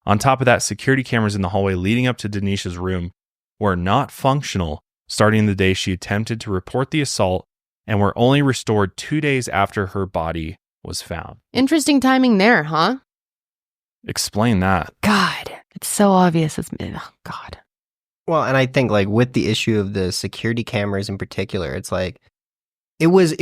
S1: On top of that, security cameras in the hallway leading up to Denisha's room were not functional starting the day she attempted to report the assault and were only restored 2 days after her body was found.
S2: Interesting timing there, huh?
S1: Explain that.
S2: God, it's so obvious. God.
S3: Well, and I think like with the issue of the security cameras in particular, it's like it was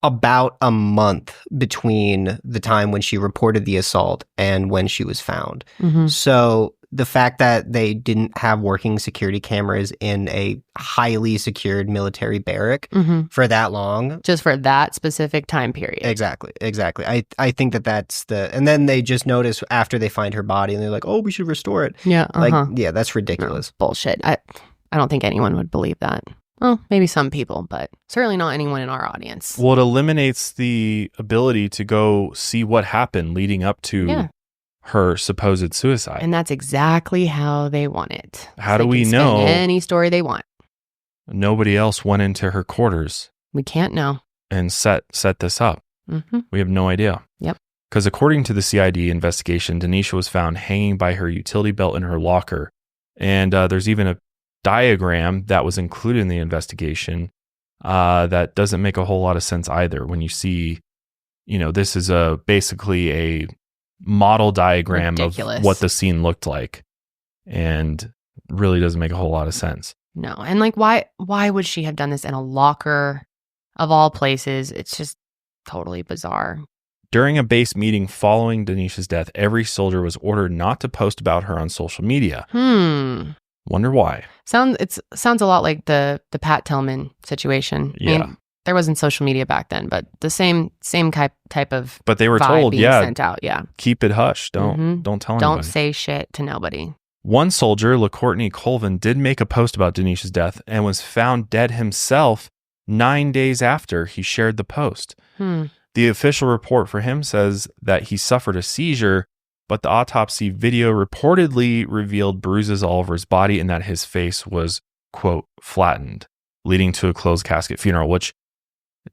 S3: about a month between the time when she reported the assault and when she was found.
S2: Mm-hmm.
S3: So the fact that they didn't have working security cameras in a highly secured military barrack for that long.
S2: Just for that specific time period.
S3: Exactly. I think that's and then they just notice after they find her body and they're like, oh, we should restore it.
S2: Yeah.
S3: Yeah, that's ridiculous.
S2: No, bullshit. I don't think anyone would believe that. Well, maybe some people, but certainly not anyone in our audience.
S1: Well, it eliminates the ability to go see what happened leading up to her supposed suicide.
S2: And that's exactly how they want it.
S1: How do we know?
S2: Any story they want.
S1: Nobody else went into her quarters.
S2: We can't know.
S1: And set this up.
S2: Mm-hmm.
S1: We have no idea.
S2: Yep.
S1: Because according to the CID investigation, Denisha was found hanging by her utility belt in her locker. And there's even a diagram that was included in the investigation that doesn't make a whole lot of sense either. When you see, this is basically a model diagram of what the scene looked like, and really doesn't make a whole lot of sense.
S2: No, and like why would she have done this in a locker of all places? It's just totally bizarre.
S1: During a base meeting following Denisha's death, every soldier was ordered not to post about her on social media. Wonder why.
S2: Sounds a lot like the Pat Tillman situation.
S1: Yeah.
S2: I mean, there wasn't social media back then, but the same type of
S1: But they were
S2: vibe
S1: told,
S2: being sent out. Yeah.
S1: Keep it hush. Don't tell anybody.
S2: Don't say shit to nobody.
S1: One soldier, LaCourtney Colvin, did make a post about Denisha's death and was found dead himself 9 days after he shared the post. The official report for him says that he suffered a seizure, but the autopsy video reportedly revealed bruises all over his body and that his face was, quote, flattened, leading to a closed casket funeral, which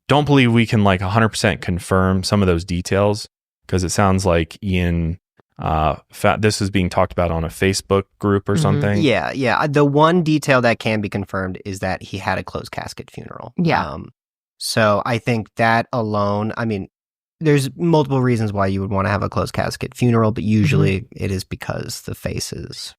S1: don't believe we can 100% confirm some of those details, because it sounds like Ian, this is being talked about on a Facebook group or something.
S3: Yeah. The one detail that can be confirmed is that he had a closed casket funeral.
S2: Yeah.
S3: So I think that alone, I mean, there's multiple reasons why you would want to have a closed casket funeral, but usually it is because the face is,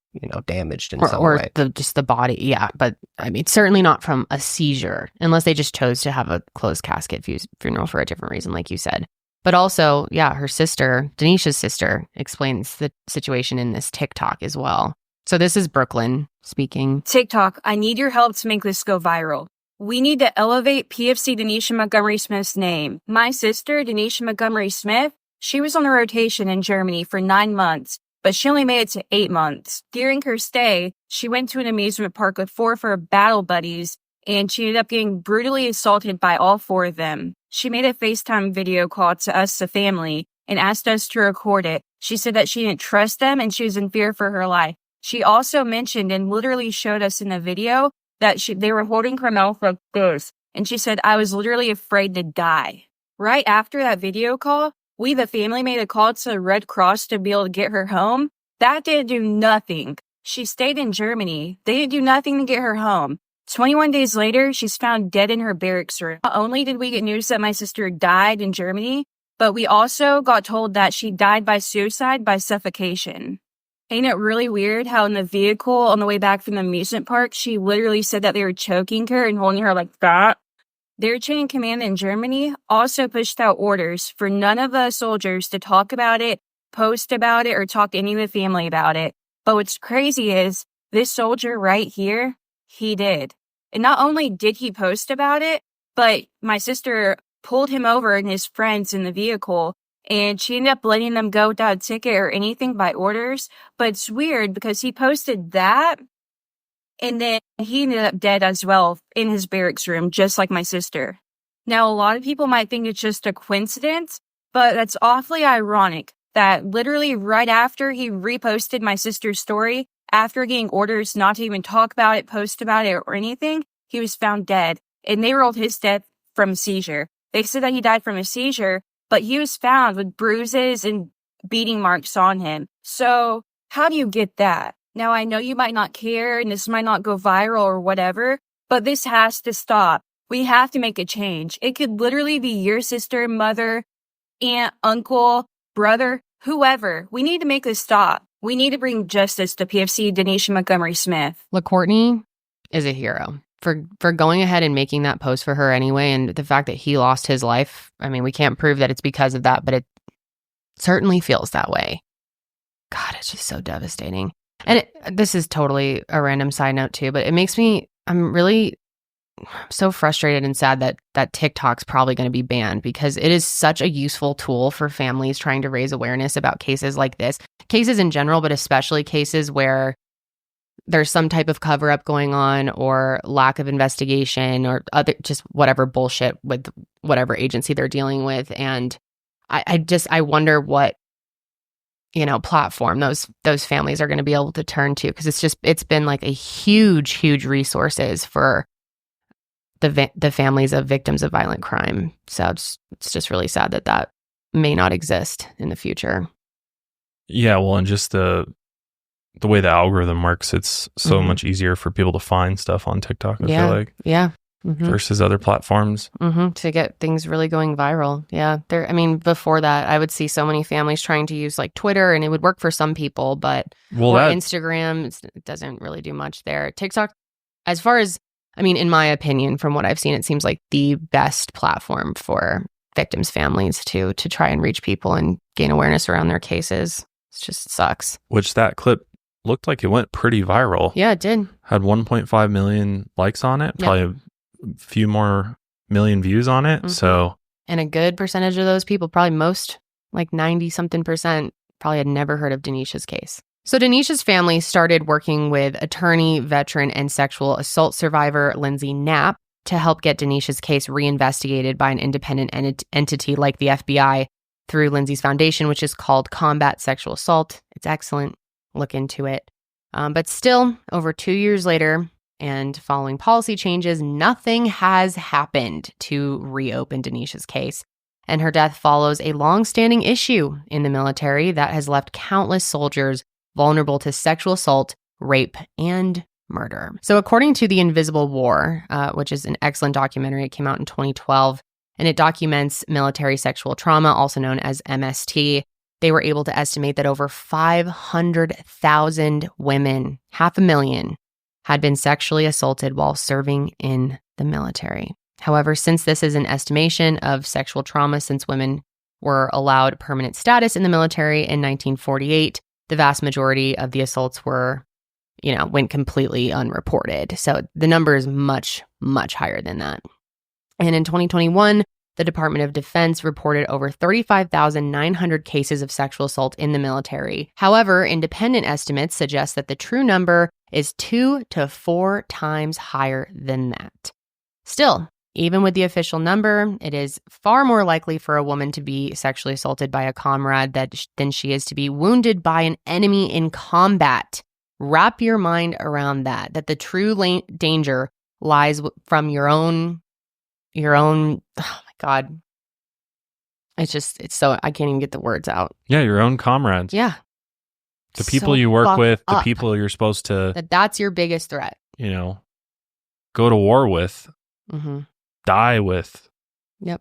S3: damaged in some way.
S2: Or just the body. Yeah. But I mean, certainly not from a seizure, unless they just chose to have a closed casket funeral for a different reason, like you said. But also, her sister, Denisha's sister, explains the situation in this TikTok as well. So this is Brooklyn speaking.
S8: TikTok, I need your help to make this go viral. We need to elevate PFC Denisha Montgomery-Smith's name. My sister, Denisha Montgomery-Smith, she was on a rotation in Germany for 9 months, but she only made it to 8 months. During her stay, she went to an amusement park with 4 of her battle buddies, and she ended up getting brutally assaulted by all 4 of them. She made a FaceTime video call to us, the family, and asked us to record it. She said that she didn't trust them and she was in fear for her life. She also mentioned and literally showed us in the video that they were holding her mouth like this. And she said, I was literally afraid to die. Right after that video call, we, the family, made a call to the Red Cross to be able to get her home. That didn't do nothing. She stayed in Germany. They didn't do nothing to get her home. 21 days later, she's found dead in her barracks room. Not only did we get news that my sister died in Germany, but we also got told that she died by suicide by suffocation. Ain't it really weird how in the vehicle on the way back from the amusement park, she literally said that they were choking her and holding her like that? Their chain of command in Germany also pushed out orders for none of the soldiers to talk about it, post about it, or talk to any of the family about it. But what's crazy is this soldier right here, he did. And not only did he post about it, but my sister pulled him over and his friends in the vehicle, and she ended up letting them go without a ticket or anything by orders. But it's weird because he posted that, and then he ended up dead as well in his barracks room, just like my sister. Now, a lot of people might think it's just a coincidence, but that's awfully ironic that literally right after he reposted my sister's story, after getting orders not to even talk about it, post about it, or anything, he was found dead. And they ruled his death from a seizure. They said that he died from a seizure, but he was found with bruises and beating marks on him. So how do you get that? Now, I know you might not care and this might not go viral or whatever, but this has to stop. We have to make a change. It could literally be your sister, mother, aunt, uncle, brother, whoever. We need to make this stop. We need to bring justice to PFC Denisha Montgomery-Smith.
S2: LaCourtney is a hero for going ahead and making that post for her anyway. And the fact that he lost his life, I mean, we can't prove that it's because of that, but it certainly feels that way. God, it's just so devastating. And this is totally a random side note too, but it makes me, I'm really so frustrated and sad that TikTok's probably going to be banned, because it is such a useful tool for families trying to raise awareness about cases like this. Cases in general, but especially cases where there's some type of cover up going on or lack of investigation or other, just whatever bullshit with whatever agency they're dealing with. And I wonder what, platform those families are going to be able to turn to, because it's been like a huge resources for the families of victims of violent crime. So it's just really sad that may not exist in the future.
S1: Yeah, well, and just the way the algorithm works, it's so much easier for people to find stuff on TikTok, I feel like.
S2: Yeah.
S1: Versus other platforms.
S2: To get things really going viral. Yeah. Before that, I would see so many families trying to use like Twitter, and it would work for some people, but Instagram, it doesn't really do much there. TikTok, as far as, in my opinion, from what I've seen, it seems like the best platform for victims' families to try and reach people and gain awareness around their cases. It just sucks.
S1: Which that clip looked like it went pretty viral.
S2: Yeah, it did.
S1: Had 1.5 million likes on it. Probably a few more million views on it. So,
S2: and a good percentage of those people, probably most, like 90-something%, probably had never heard of Denisha's case. So Denisha's family started working with attorney, veteran, and sexual assault survivor Lindsay Knapp to help get Denisha's case reinvestigated by an independent entity like the FBI through Lindsay's foundation, which is called Combat Sexual Assault. It's excellent. Look into it. But still, over 2 years later, and following policy changes, nothing has happened to reopen Denisha's case. And her death follows a long-standing issue in the military that has left countless soldiers vulnerable to sexual assault, rape, and murder. So according to The Invisible War, which is an excellent documentary, it came out in 2012, and it documents military sexual trauma, also known as MST. They were able to estimate that over 500,000 women, 500,000, had been sexually assaulted while serving in the military. However, since this is an estimation of sexual trauma since women were allowed permanent status in the military in 1948, the vast majority of the assaults went completely unreported. So the number is much, much higher than that. And in 2021, the Department of Defense reported over 35,900 cases of sexual assault in the military. However, independent estimates suggest that the true number is 2 to 4 times higher than that. Still, even with the official number, it is far more likely for a woman to be sexually assaulted by a comrade than she is to be wounded by an enemy in combat. Wrap your mind around that the true danger lies from your own, oh my God. It's so, I can't even get the words out.
S1: Yeah, your own comrades.
S2: Yeah.
S1: The people you work with, the people you're supposed to...
S2: That's your biggest threat.
S1: Go to war with, die with,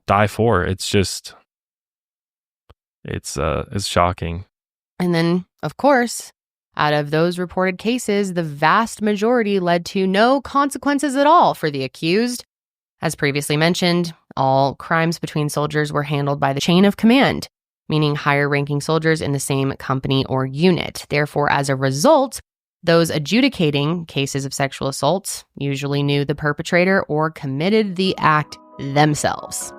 S1: die for. It's just, it's shocking.
S2: And then, of course, out of those reported cases, the vast majority led to no consequences at all for the accused. As previously mentioned, all crimes between soldiers were handled by the chain of command, meaning higher-ranking soldiers in the same company or unit. Therefore, as a result, those adjudicating cases of sexual assault usually knew the perpetrator or committed the act themselves.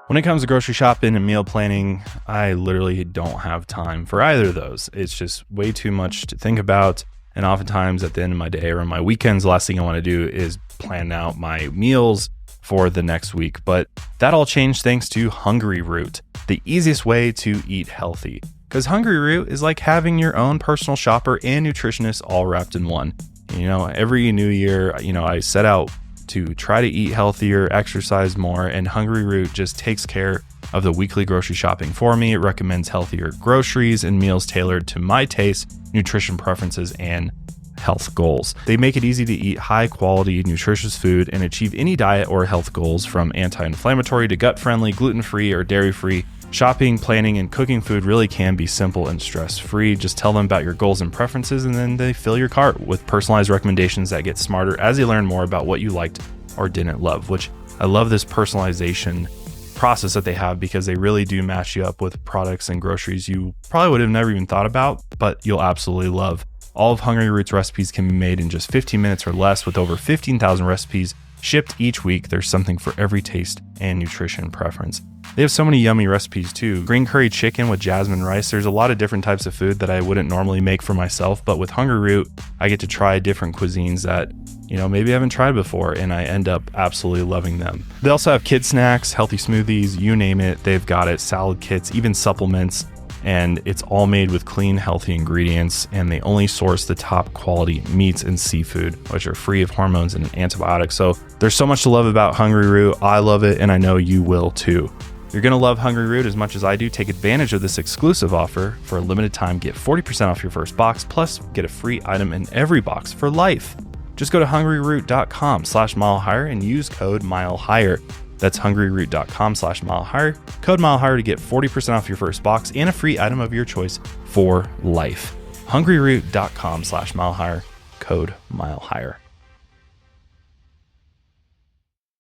S1: When it comes to grocery shopping and meal planning, I literally don't have time for either of those. It's just way too much to think about. And oftentimes at the end of my day or on my weekends, the last thing I want to do is plan out my meals for the next week. But that all changed thanks to Hungry Root, the easiest way to eat healthy. because Hungry Root is like having your own personal shopper and nutritionist all wrapped in one. You know, every new year, I set out to try to eat healthier, exercise more, and Hungry Root just takes care of the weekly grocery shopping for me. It recommends healthier groceries and meals tailored to my taste, nutrition preferences, and health goals. They make it easy to eat high quality, nutritious food and achieve any diet or health goals, from anti-inflammatory to gut-friendly, gluten-free, or dairy-free. Shopping, planning, and cooking food really can be simple and stress-free. Just tell them about your goals and preferences, and then they fill your cart with personalized recommendations that get smarter as they learn more about what you liked or didn't love, which I love this personalization process that they have, because they really do match you up with products and groceries you probably would have never even thought about, but you'll absolutely love. All of Hungry Root's recipes can be made in just 15 minutes or less, with over 15,000 recipes shipped each week. There's something for every taste and nutrition preference. They have so many yummy recipes too. Green curry chicken with jasmine rice. There's a lot of different types of food that I wouldn't normally make for myself, but with Hungry Root, I get to try different cuisines that, maybe I haven't tried before, and I end up absolutely loving them. They also have kid snacks, healthy smoothies, you name it, they've got it. Salad kits, even supplements, and it's all made with clean, healthy ingredients, and they only source the top quality meats and seafood, which are free of hormones and antibiotics. So there's so much to love about Hungry Root. I love it, and I know you will too. You're going to love Hungry Root as much as I do. Take advantage of this exclusive offer. For a limited time, get 40% off your first box, plus get a free item in every box for life. Just go to hungryroot.com/milehigher and use code milehigher. That's hungryroot.com/milehigher. Code milehigher to get 40% off your first box and a free item of your choice for life. hungryroot.com/milehigher. Code milehigher.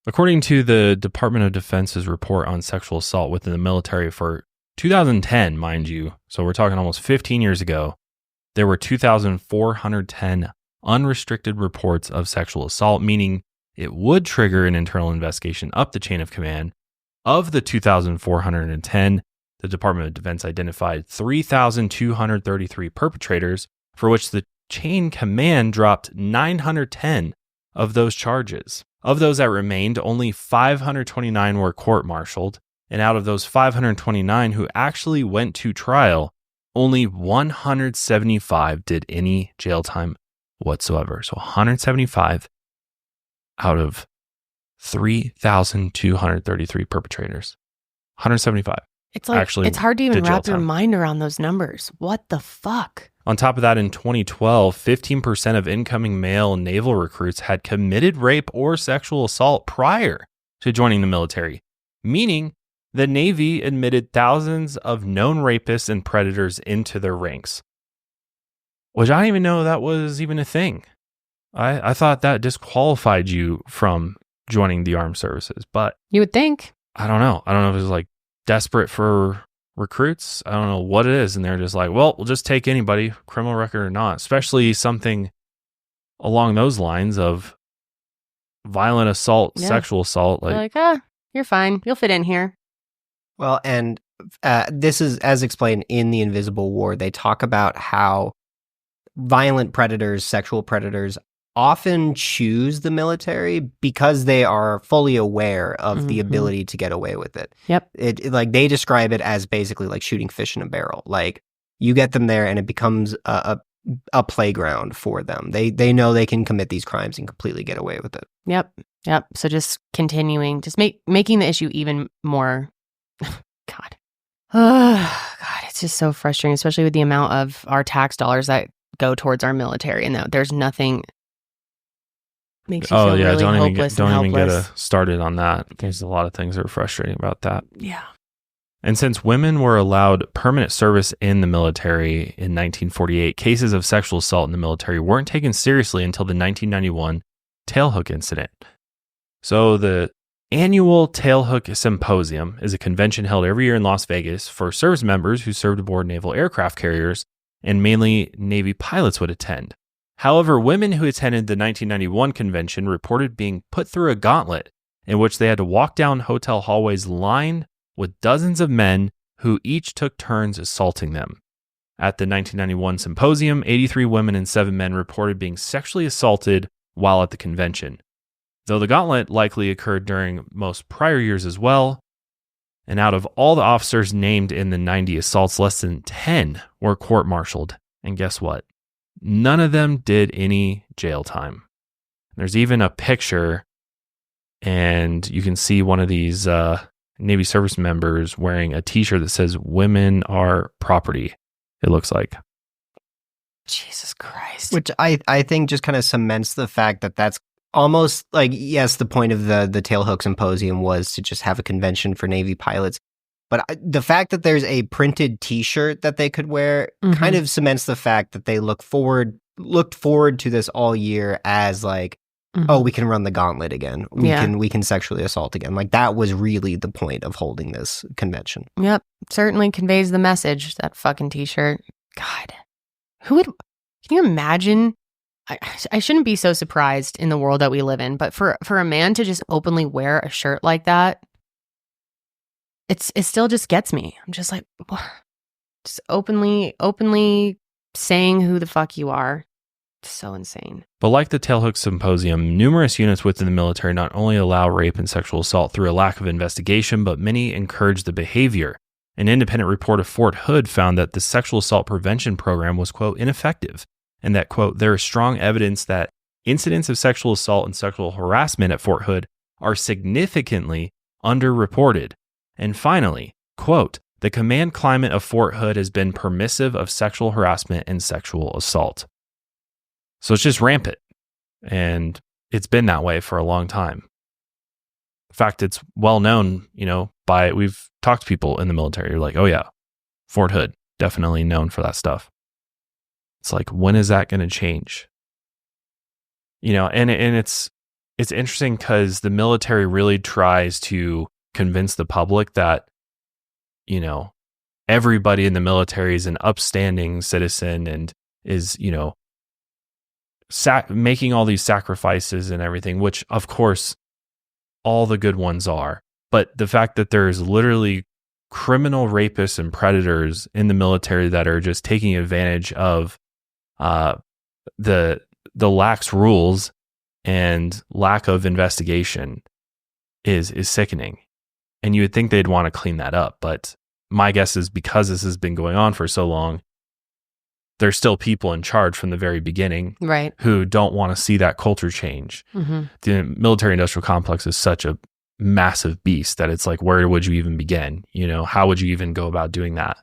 S1: According to the Department of Defense's report on sexual assault within the military for 2010, mind you, so we're talking almost 15 years ago, there were 2,410 unrestricted reports of sexual assault, meaning it would trigger an internal investigation up the chain of command. Of the 2,410, the Department of Defense identified 3,233 perpetrators, for which the chain command dropped 910 of those charges. Of those that remained, only 529 were court-martialed, and out of those 529 who actually went to trial, only 175 did any jail time whatsoever. So 175 out of 3,233 perpetrators. 175.
S2: It's like, it's hard to even wrap your mind around those numbers. What the fuck?
S1: On top of that, in 2012, 15% of incoming male naval recruits had committed rape or sexual assault prior to joining the military, meaning the Navy admitted thousands of known rapists and predators into their ranks, which I didn't even know that was even a thing. I thought that disqualified you from joining the armed services, but
S2: you would think.
S1: I don't know. I don't know if it was like desperate for recruits. I don't know what it is. And they're just like, well, we'll just take anybody, criminal record or not, especially something along those lines of violent assault, sexual assault.
S2: Like, you're fine. You'll fit in here.
S3: Well, and this is as explained in The Invisible War. They talk about how violent predators, sexual predators, often choose the military because they are fully aware of the ability to get away with it.
S2: Yep.
S3: It like they describe it as basically like shooting fish in a barrel. Like you get them there and it becomes a playground for them. They know they can commit these crimes and completely get away with it.
S2: Yep. So just continuing, just making the issue even more. God. God, it's just so frustrating, especially with the amount of our tax dollars that go towards our military, and that there's nothing makes you feel really hopeless and helpless.
S1: Don't even get started on that. There's a lot of things that are frustrating about that.
S2: Yeah.
S1: And since women were allowed permanent service in the military in 1948, cases of sexual assault in the military weren't taken seriously until the 1991 Tailhook incident. So the annual Tailhook Symposium is a convention held every year in Las Vegas for service members who served aboard naval aircraft carriers, and mainly Navy pilots would attend. However, women who attended the 1991 convention reported being put through a gauntlet in which they had to walk down hotel hallways lined with dozens of men who each took turns assaulting them. At the 1991 symposium, 83 women and 7 men reported being sexually assaulted while at the convention, though the gauntlet likely occurred during most prior years as well. And out of all the officers named in the 90 assaults, less than 10 were court-martialed. And guess what? None of them did any jail time. There's even a picture, and you can see one of these Navy service members wearing a t-shirt that says "Women are property," it looks like.
S2: Jesus Christ.
S3: Which I think just kind of cements the fact that that's almost like, yes, the point of the Tailhook Symposium was to just have a convention for Navy pilots. But the fact that there's a printed t-shirt that they could wear kind of cements the fact that they looked forward to this all year as like, oh, we can run the gauntlet again. We can sexually assault again. Like that was really the point of holding this convention.
S2: Yep. Certainly conveys the message, that fucking t-shirt. God. Can you imagine? I shouldn't be so surprised in the world that we live in, but for a man to just openly wear a shirt like that, it still just gets me. I'm just like, just openly saying who the fuck you are. It's so insane.
S1: But like the Tailhook Symposium, numerous units within the military not only allow rape and sexual assault through a lack of investigation, but many encourage the behavior. An independent report of Fort Hood found that the sexual assault prevention program was, quote, ineffective, and that, quote, there is strong evidence that incidents of sexual assault and sexual harassment at Fort Hood are significantly underreported. And finally, quote, the command climate of Fort Hood has been permissive of sexual harassment and sexual assault. So it's just rampant, and it's been that way for a long time. In fact, it's well known, we've talked to people in the military. You're like, oh yeah, Fort Hood, definitely known for that stuff. It's like, when is that going to change? And it's interesting because the military really tries to convince the public that, everybody in the military is an upstanding citizen and is, making all these sacrifices and everything, which of course all the good ones are. But the fact that there's literally criminal rapists and predators in the military that are just taking advantage of the lax rules and lack of investigation is sickening. And you would think they'd want to clean that up. But my guess is because this has been going on for so long, there's still people in charge from the very beginning,
S2: right,
S1: who don't want to see that culture change. The military industrial complex is such a massive beast that it's like, where would you even begin? How would you even go about doing that?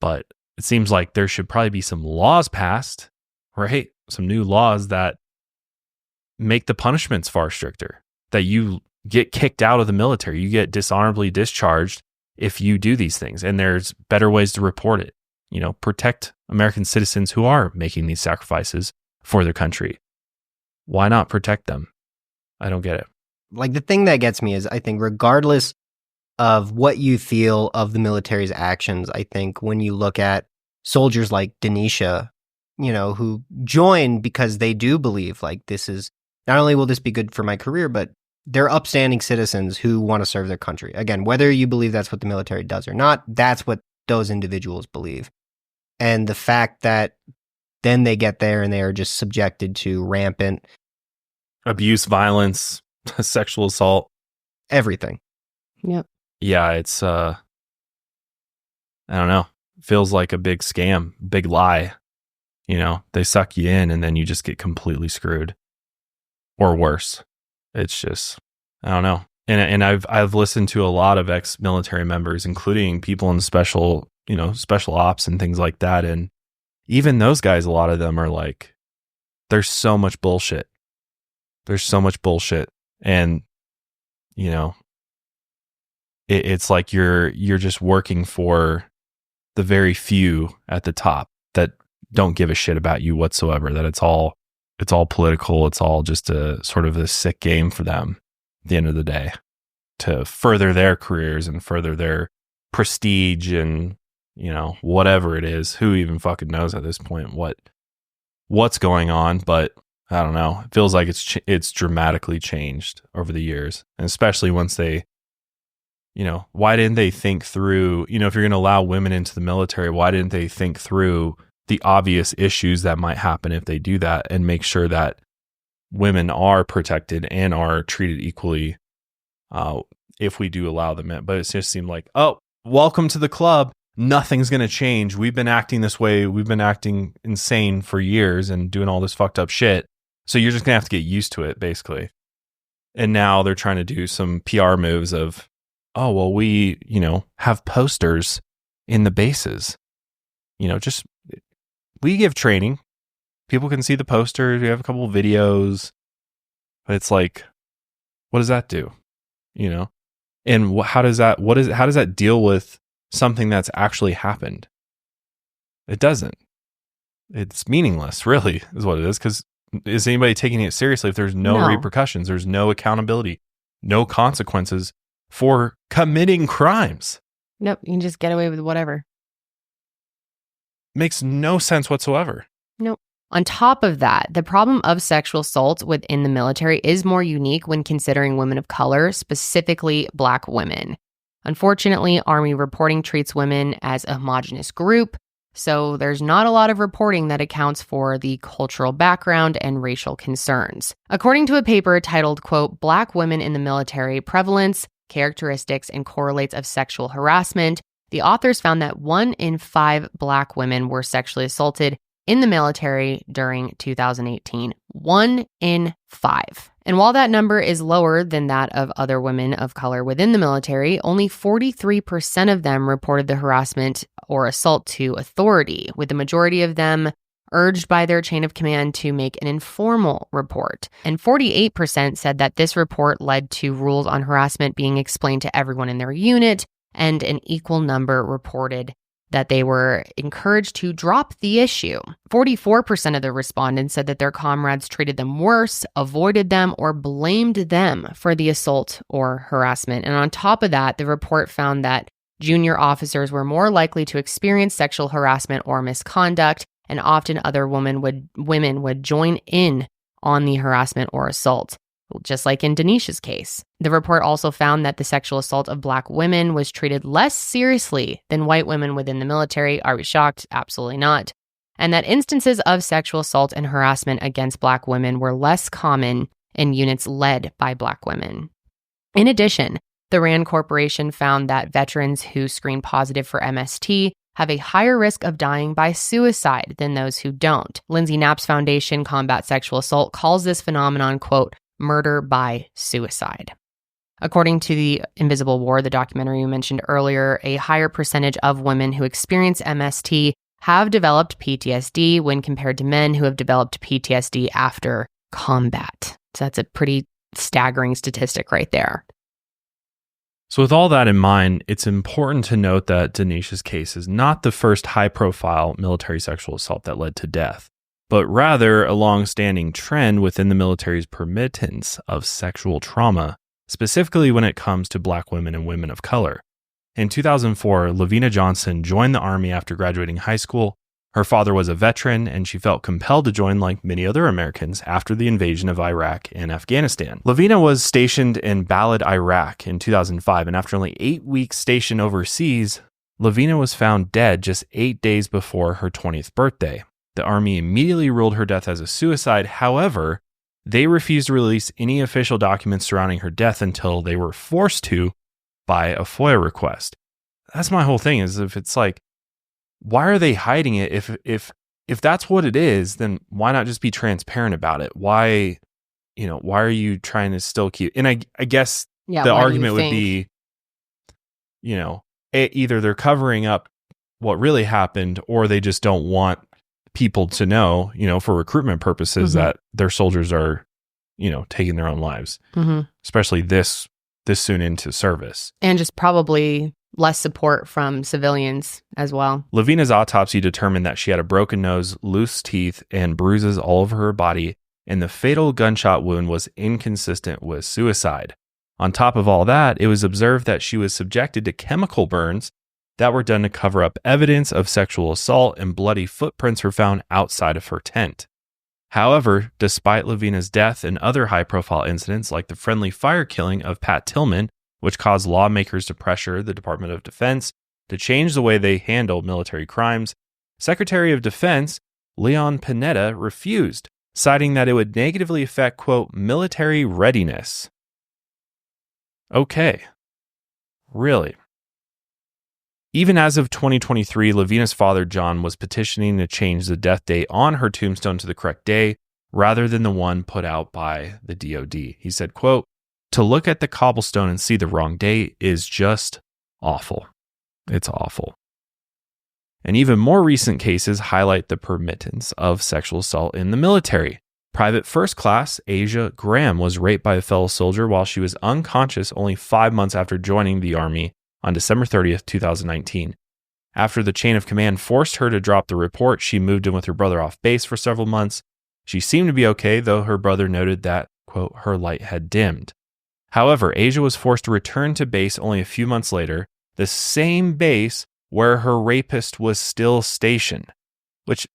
S1: But it seems like there should probably be some laws passed, right? Some new laws that make the punishments far stricter, that you get kicked out of the military, you get dishonorably discharged if you do these things. And there's better ways to report it. Protect American citizens who are making these sacrifices for their country. Why not protect them? I don't get it.
S3: Like, the thing that gets me is, I think regardless of what you feel of the military's actions, I think when you look at soldiers like Denisha, who join because they do believe like this is, not only will this be good for my career, but they're upstanding citizens who want to serve their country. Again, whether you believe that's what the military does or not, that's what those individuals believe. And the fact that then they get there and they are just subjected to rampant
S1: abuse, violence, sexual assault,
S3: everything.
S2: Yep.
S1: Yeah, it's I don't know. Feels like a big scam, big lie. They suck you in and then you just get completely screwed. Or worse. It's just, I don't know. And I've listened to a lot of ex-military members, including people in special ops and things like that. And even those guys, a lot of them are like, there's so much bullshit. There's so much bullshit. And, it's like you're just working for the very few at the top that don't give a shit about you whatsoever, that it's all political. It's all just a sort of a sick game for them at the end of the day to further their careers and further their prestige and, whatever it is. Who even fucking knows at this point what's going on? But I don't know. It feels like it's dramatically changed over the years, and especially once they, why didn't they think through, if you're going to allow women into the military, why didn't they think through the obvious issues that might happen if they do that and make sure that women are protected and are treated equally if we do allow them in. But it just seemed like, oh, welcome to the club. Nothing's going to change. We've been acting this way. We've been acting insane for years and doing all this fucked up shit. So you're just going to have to get used to it, basically. And now they're trying to do some PR moves of, oh, well, we, have posters in the bases. Just, we give training. People can see the posters. We have a couple of videos. But it's like, what does that do? And how does that deal with something that's actually happened? It doesn't. It's meaningless, really, is what it is. Because is anybody taking it seriously if there's no repercussions, there's no accountability, no consequences for committing crimes?
S2: Nope, you can just get away with whatever.
S1: Makes no sense whatsoever.
S2: Nope. On top of that, the problem of sexual assault within the military is more unique when considering women of color, specifically Black women. Unfortunately, Army reporting treats women as a homogenous group, so there's not a lot of reporting that accounts for the cultural background and racial concerns. According to a paper titled, quote, Black Women in the Military, Prevalence, Characteristics, and Correlates of Sexual Harassment, the authors found that 1 in 5 Black women were sexually assaulted in the military during 2018. 1 in 5. And while that number is lower than that of other women of color within the military, only 43% of them reported the harassment or assault to authority, with the majority of them urged by their chain of command to make an informal report. And 48% said that this report led to rules on harassment being explained to everyone in their unit, and an equal number reported that they were encouraged to drop the issue. 44% of the respondents said that their comrades treated them worse, avoided them, or blamed them for the assault or harassment. And on top of that, the report found that junior officers were more likely to experience sexual harassment or misconduct, and often other women would join in on the harassment or assault, just like in Denisha's case. The report also found that the sexual assault of Black women was treated less seriously than white women within the military. Are we shocked? Absolutely not. And that instances of sexual assault and harassment against Black women were less common in units led by Black women. In addition, the RAND Corporation found that veterans who screen positive for MST have a higher risk of dying by suicide than those who don't. Lindsay Knapp's foundation, Combat Sexual Assault, calls this phenomenon, quote, murder by suicide. According to the Invisible War, the documentary you mentioned earlier, a higher percentage of women who experience MST have developed PTSD when compared to men who have developed PTSD after combat. So that's a pretty staggering statistic right there.
S1: So with all that in mind, it's important to note that Denisha's case is not the first high-profile military sexual assault that led to death, but rather a long-standing trend within the military's permittance of sexual trauma, specifically when it comes to Black women and women of color. In 2004, Lavina Johnson joined the Army after graduating high school. Her father was a veteran, and she felt compelled to join like many other Americans after the invasion of Iraq and Afghanistan. Lavina was stationed in Balad, Iraq in 2005, and after only 8 weeks stationed overseas, Lavina was found dead just 8 days before her 20th birthday. The Army immediately ruled her death as a suicide. However, they refused to release any official documents surrounding her death until they were forced to by a FOIA request. That's my whole thing, is if it's like, why are they hiding it? If that's what it is, then why not just be transparent about it? Why are you trying to still keep? And I guess the argument would be, either they're covering up what really happened, or they just don't want people to know, for recruitment purposes, that their soldiers are, taking their own lives, especially this soon into service.
S2: And just probably less support from civilians as well.
S1: Lavina's autopsy determined that she had a broken nose, loose teeth, and bruises all over her body, and the fatal gunshot wound was inconsistent with suicide. On top of all that, it was observed that she was subjected to chemical burns that were done to cover up evidence of sexual assault, and bloody footprints were found outside of her tent. However, despite Lavina's death and other high-profile incidents like the friendly fire killing of Pat Tillman, which caused lawmakers to pressure the Department of Defense to change the way they handle military crimes, Secretary of Defense Leon Panetta refused, citing that it would negatively affect, quote, military readiness. Okay, Really? Even as of 2023, Lavina's father, John, was petitioning to change the death date on her tombstone to the correct day rather than the one put out by the DOD. He said, quote, "To look at the cobblestone and see the wrong date is just awful. It's awful." And even more recent cases highlight the permittance of sexual assault in the military. Private First Class Asia Graham was raped by a fellow soldier while she was unconscious only 5 months after joining the Army on December 30th, 2019. After the chain of command forced her to drop the report, she moved in with her brother off base for several months. She seemed to be okay, though her brother noted that, quote, her light had dimmed. However, Asia was forced to return to base only a few months later, the same base where her rapist was still stationed. Which,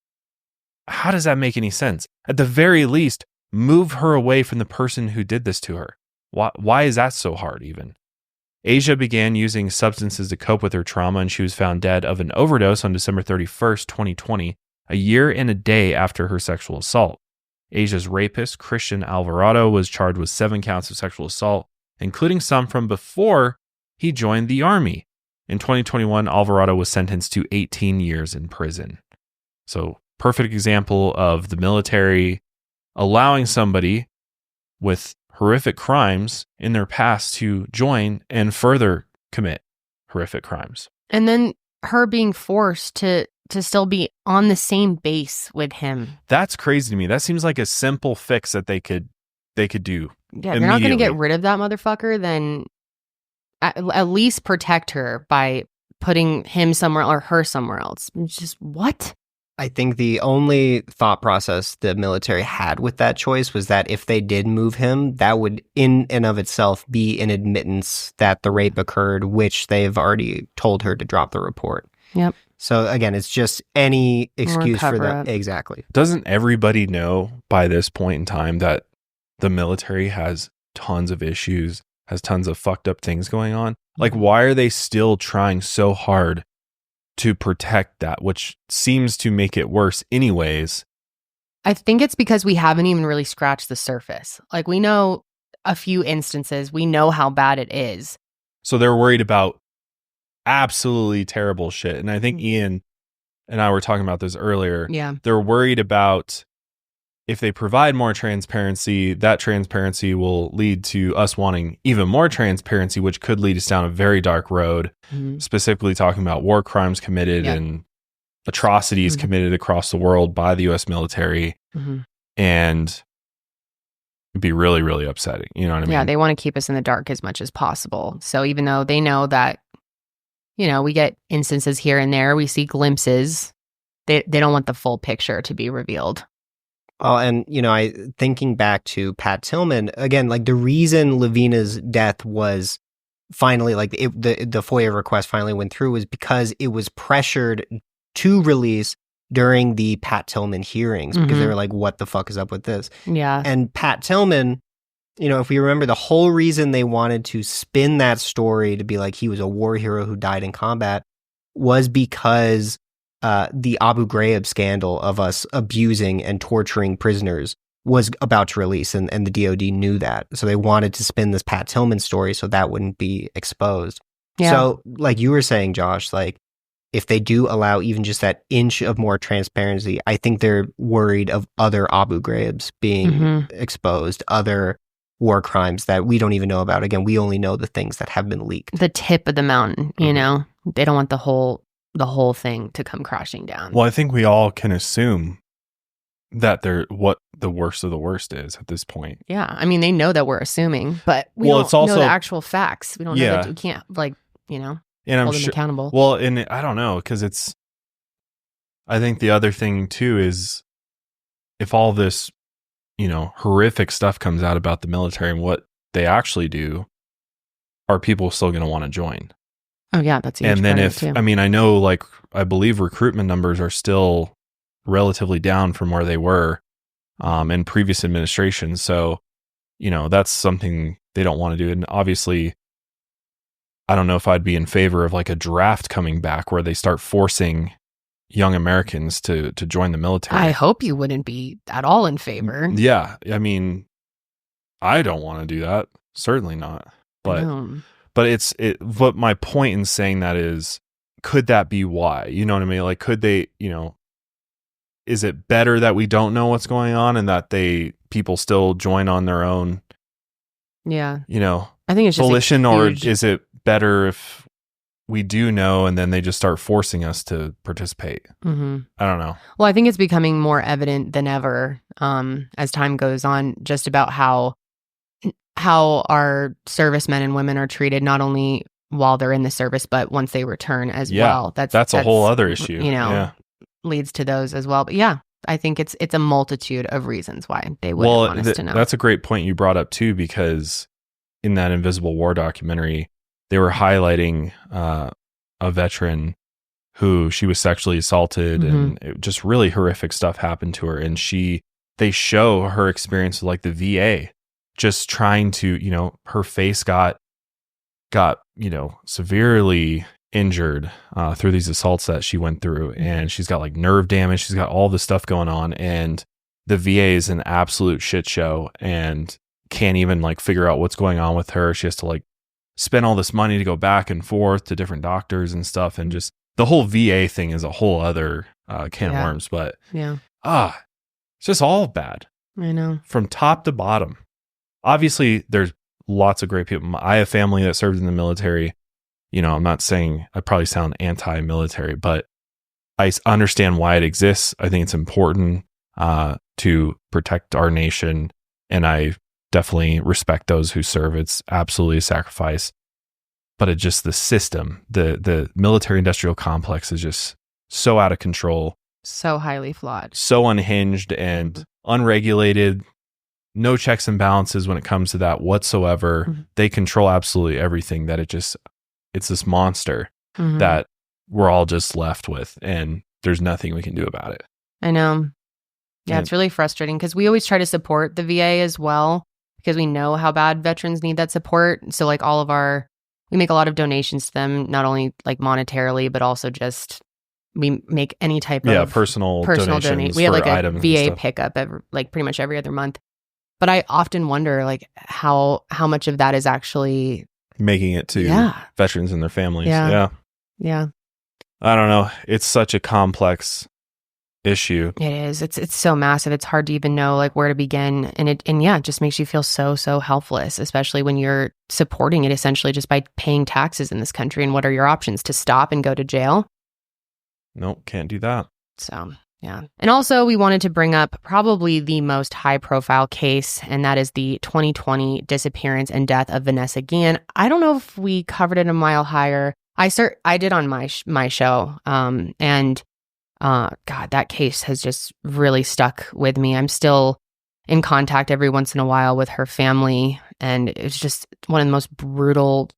S1: how does that make any sense? At the very least, move her away from the person who did this to her. Why is that so hard even? Asia began using substances to cope with her trauma, and she was found dead of an overdose on December 31st, 2020, a year and a day after her sexual assault. Asia's rapist, Christian Alvarado, was charged with 7 counts of sexual assault, including some from before he joined the Army. In 2021, Alvarado was sentenced to 18 years in prison. So, perfect example of the military allowing somebody with horrific crimes in their past to join and further commit horrific crimes.
S2: And then her being forced to still be on the same base with him.
S1: That's crazy to me. That seems like a simple fix that they could do.
S2: Yeah, if you're not going to get rid of that motherfucker, then at least protect her by putting him somewhere or her somewhere else. It's just, what?
S3: I think the only thought process the military had with that choice was that if they did move him, that would in and of itself be an admittance that the rape occurred, which they've already told her to drop the report.
S2: Yep.
S3: So again, it's just any excuse for that. Exactly.
S1: Doesn't everybody know by this point in time that the military has tons of issues, has tons of fucked up things going on? Like, why are they still trying so hard to protect that, which seems to make it worse anyways?
S2: I think it's because we haven't even really scratched the surface. Like, we know a few instances, we know how bad it is.
S1: So they're worried about absolutely terrible shit. And I think Ian and I were talking about this earlier.
S2: Yeah.
S1: They're worried about if they provide more transparency, that transparency will lead to us wanting even more transparency, which could lead us down a very dark road, specifically talking about war crimes committed and atrocities committed across the world by the U.S. military. And it'd be really, really upsetting. You know what I mean?
S2: Yeah, they want to keep us in the dark as much as possible. So even though they know that, you know, we get instances here and there, we see glimpses, they don't want the full picture to be revealed.
S3: Well, and, you know, thinking back to Pat Tillman, again, like the reason Lavina's death was finally, like the FOIA request finally went through was because it was pressured to release during the Pat Tillman hearings because they were like, what the fuck is up with this?
S2: Yeah.
S3: And Pat Tillman, you know, if we remember, the whole reason they wanted to spin that story to be like he was a war hero who died in combat was because the Abu Ghraib scandal of us abusing and torturing prisoners was about to release, and the DOD knew that. So they wanted to spin this Pat Tillman story so that wouldn't be exposed. Yeah. So like you were saying, Josh, like if they do allow even just that inch of more transparency, I think they're worried of other Abu Ghraibs being exposed, other war crimes that we don't even know about. Again, we only know the things that have been leaked.
S2: The tip of the mountain, you know? They don't want the whole thing to come crashing down.
S1: Well, I think we all can assume that they're what the worst of the worst is at this point.
S2: Yeah. I mean, they know that we're assuming, but we don't know the actual facts. We don't know that we can't, like, you know, hold them accountable.
S1: Well, and I don't know, because I think the other thing too is if all this, you know, horrific stuff comes out about the military and what they actually do, are people still going to want to join?
S2: Oh yeah, that's a huge
S1: and then if I mean, I know, like, I believe recruitment numbers are still relatively down from where they were in previous administrations. So, you know, that's something they don't want to do. And obviously, I don't know if I'd be in favor of like a draft coming back where they start forcing young Americans to join the military.
S2: I hope you wouldn't be at all in favor.
S1: Yeah, I mean, I don't want to do that. Certainly not. But But what my point in saying that is, could that be why? You know what I mean? Like, could they, is it better that we don't know what's going on and that people still join on their own?
S2: Yeah.
S1: I
S2: think it's just
S1: volition, or is it better if we do know and then they just start forcing us to participate?
S2: Mm-hmm.
S1: I don't know.
S2: Well, I think it's becoming more evident than ever as time goes on, just about how our servicemen and women are treated, not only while they're in the service, but once they return as well.
S1: That's a whole other issue.
S2: Leads to those as well. But yeah, I think it's a multitude of reasons why they wouldn't want us to know.
S1: That's a great point you brought up too, because in that Invisible War documentary, they were highlighting a veteran who she was sexually assaulted and just really horrific stuff happened to her. And they show her experience with like the VA, just trying to, her face got severely injured through these assaults that she went through, and she's got like nerve damage. She's got all this stuff going on, and the VA is an absolute shit show and can't even like figure out what's going on with her. She has to like spend all this money to go back and forth to different doctors and stuff, and just the whole VA thing is a whole other can of worms. But it's just all bad.
S2: I know,
S1: from top to bottom. Obviously, there's lots of great people. I have family that served in the military. I'm not saying I probably sound anti-military, but I understand why it exists. I think it's important to protect our nation, and I definitely respect those who serve. It's absolutely a sacrifice, but it just, the system, the military-industrial complex is just so out of control,
S2: so highly flawed, so
S1: unhinged and unregulated. No checks and balances when it comes to that whatsoever. They control absolutely everything. That it's this monster that we're all just left with, and there's nothing we can do about it.
S2: I know. Yeah, it's really frustrating because we always try to support the VA as well, because we know how bad veterans need that support. So like we make a lot of donations to them, not only like monetarily, but also just we make any type of
S1: personal donations.
S2: We have like a VA pickup pretty much every other month. But I often wonder like how much of that is actually
S1: making it to veterans and their families. Yeah. I don't know. It's such a complex issue.
S2: It is. It's so massive. It's hard to even know like where to begin. And it just makes you feel so helpless, especially when you're supporting it essentially just by paying taxes in this country. And what are your options? To stop and go to jail?
S1: Nope, can't do that.
S2: So, yeah. And also we wanted to bring up probably the most high profile case, and that is the 2020 disappearance and death of Vanessa Guillen. I don't know if we covered it a mile higher. I did on my show. God, that case has just really stuck with me. I'm still in contact every once in a while with her family, and it's just one of the most brutal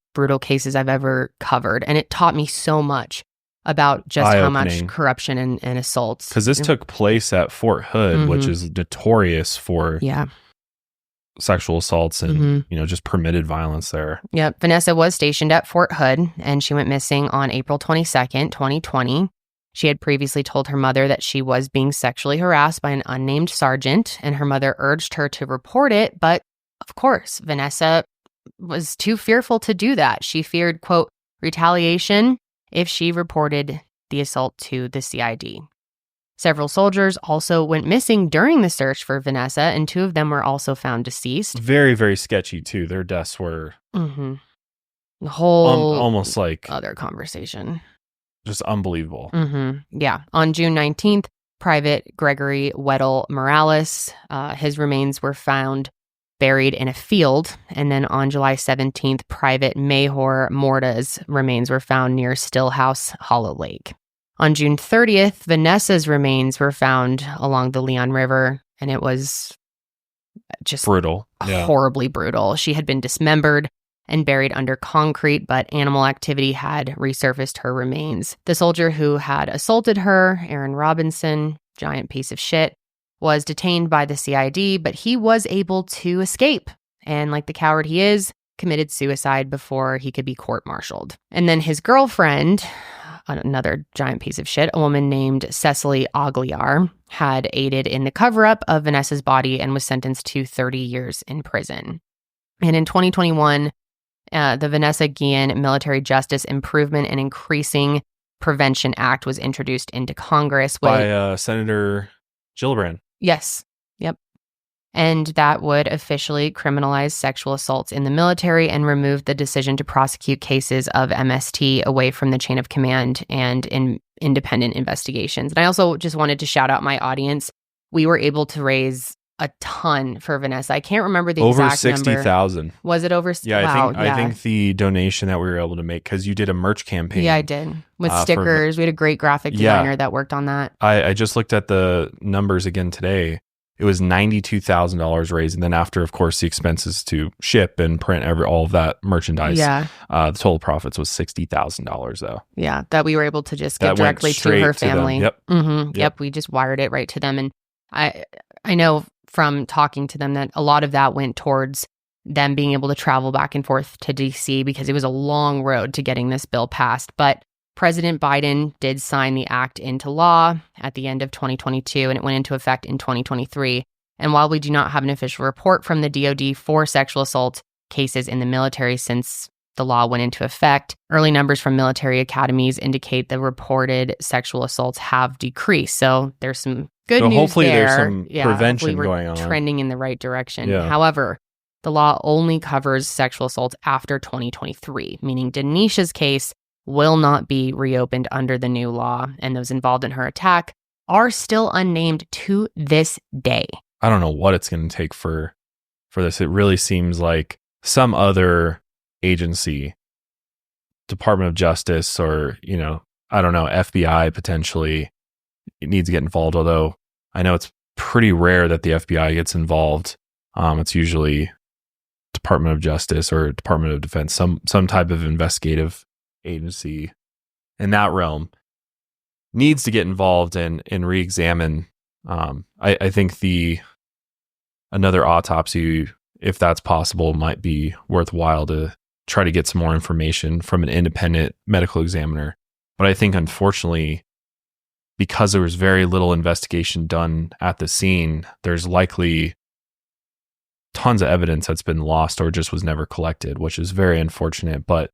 S2: cases I've ever covered. And it taught me so much about just how much corruption and assaults.
S1: Because this took place at Fort Hood, which is notorious for sexual assaults and just permitted violence there.
S2: Yep. Vanessa was stationed at Fort Hood, and she went missing on April 22nd, 2020. She had previously told her mother that she was being sexually harassed by an unnamed sergeant, and her mother urged her to report it. But of course, Vanessa was too fearful to do that. She feared, quote, retaliation if she reported the assault to the CID. Several soldiers also went missing during the search for Vanessa, and 2 of them were also found deceased.
S1: Very, very sketchy, too. Their deaths were
S2: the whole
S1: almost like
S2: other conversation.
S1: Just unbelievable.
S2: Yeah. On June 19th, Private Gregory Weddle Morales, his remains were found buried in a field. And then on July 17th, Private Mayhor Morta's remains were found near Stillhouse Hollow Lake. On June 30th, Vanessa's remains were found along the Leon River, and it was just
S1: brutal.
S2: Horribly brutal. She had been dismembered and buried under concrete, but animal activity had resurfaced her remains. The soldier who had assaulted her, Aaron Robinson, giant piece of shit, was detained by the CID, but he was able to escape. And like the coward he is, committed suicide before he could be court-martialed. And then his girlfriend, another giant piece of shit, a woman named Cecily Aguilar, had aided in the cover-up of Vanessa's body and was sentenced to 30 years in prison. And in 2021, the Vanessa Guillen Military Justice Improvement and Increasing Prevention Act was introduced into Congress
S1: by Senator Gillibrand.
S2: Yes. Yep. And that would officially criminalize sexual assaults in the military and remove the decision to prosecute cases of MST away from the chain of command and in independent investigations. And I also just wanted to shout out my audience. We were able to raise a ton for Vanessa. I can't remember the
S1: over
S2: exact number.
S1: 60,000.
S2: Was it over?
S1: Yeah,
S2: wow,
S1: I think the donation that we were able to make, because you did a merch campaign.
S2: Yeah, I did. With stickers. We had a great graphic designer that worked on that.
S1: I just looked at the numbers again today. It was $92,000 raised. And then after, of course, the expenses to ship and print all of that merchandise, the total profits was $60,000 though.
S2: Yeah, that we were able to just give directly to her family.
S1: Yep.
S2: Mm-hmm. Yep. We just wired it right to them. And I know from talking to them that a lot of that went towards them being able to travel back and forth to DC because it was a long road to getting this bill passed. But President Biden did sign the act into law at the end of 2022, and it went into effect in 2023. And while we do not have an official report from the DoD for sexual assault cases in the military since the law went into effect, early numbers from military academies indicate the reported sexual assaults have decreased. So there's some good news
S1: hopefully
S2: there.
S1: There's some prevention going on.
S2: Trending in the right direction.
S1: Yeah.
S2: However, the law only covers sexual assaults after 2023, meaning Denisha's case will not be reopened under the new law, and those involved in her attack are still unnamed to this day.
S1: I don't know what it's going to take for this. It really seems like some other agency, Department of Justice, or, I don't know, FBI potentially, it needs to get involved. Although I know it's pretty rare that the FBI gets involved. It's usually Department of Justice or Department of Defense, some type of investigative agency in that realm needs to get involved and re-examine. I think another autopsy, if that's possible, might be worthwhile to try to get some more information from an independent medical examiner. But I think, unfortunately, because there was very little investigation done at the scene, there's likely tons of evidence that's been lost or just was never collected, which is very unfortunate. But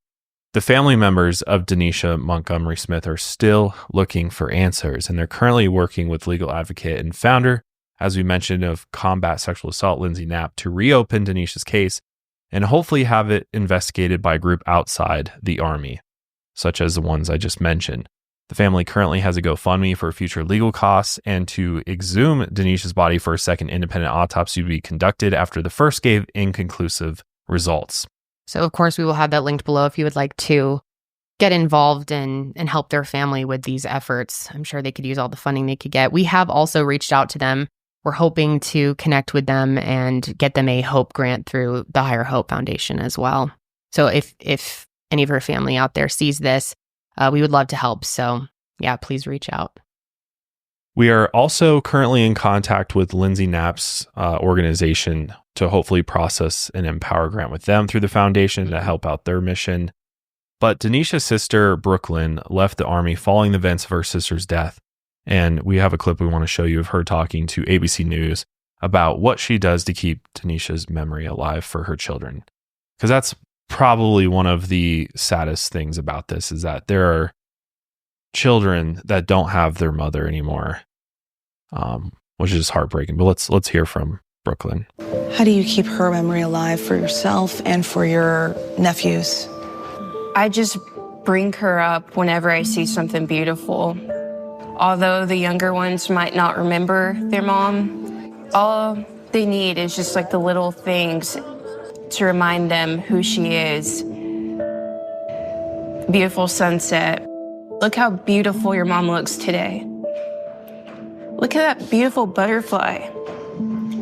S1: the family members of Denisha Montgomery-Smith are still looking for answers, and they're currently working with legal advocate and founder, as we mentioned, of Combat Sexual Assault, Lindsay Knapp, to reopen Denisha's case and hopefully have it investigated by a group outside the Army, such as the ones I just mentioned. The family currently has a GoFundMe for future legal costs and to exhume Denisha's body for a second independent autopsy to be conducted after the first gave inconclusive results.
S2: So, of course, we will have that linked below if you would like to get involved and help their family with these efforts. I'm sure they could use all the funding they could get. We have also reached out to them. We're hoping to connect with them and get them a Hope grant through the Higher Hope Foundation as well. So if any of her family out there sees this, we would love to help. So, yeah, please reach out.
S1: We are also currently in contact with Lindsay Knapp's organization to hopefully process an Empower grant with them through the foundation to help out their mission. But Denisha's sister, Brooklyn, left the Army following the events of her sister's death. And we have a clip we want to show you of her talking to ABC News about what she does to keep Denisha's memory alive for her children. Because that's probably one of the saddest things about this, is that there are children that don't have their mother anymore, which is heartbreaking. But let's hear from Brooklyn.
S4: How do you keep her memory alive for yourself and for your nephews?
S12: I just bring her up whenever I see something beautiful. Although the younger ones might not remember their mom, all they need is just like the little things to remind them who she is. Beautiful sunset. Look how beautiful your mom looks today. Look at that beautiful butterfly.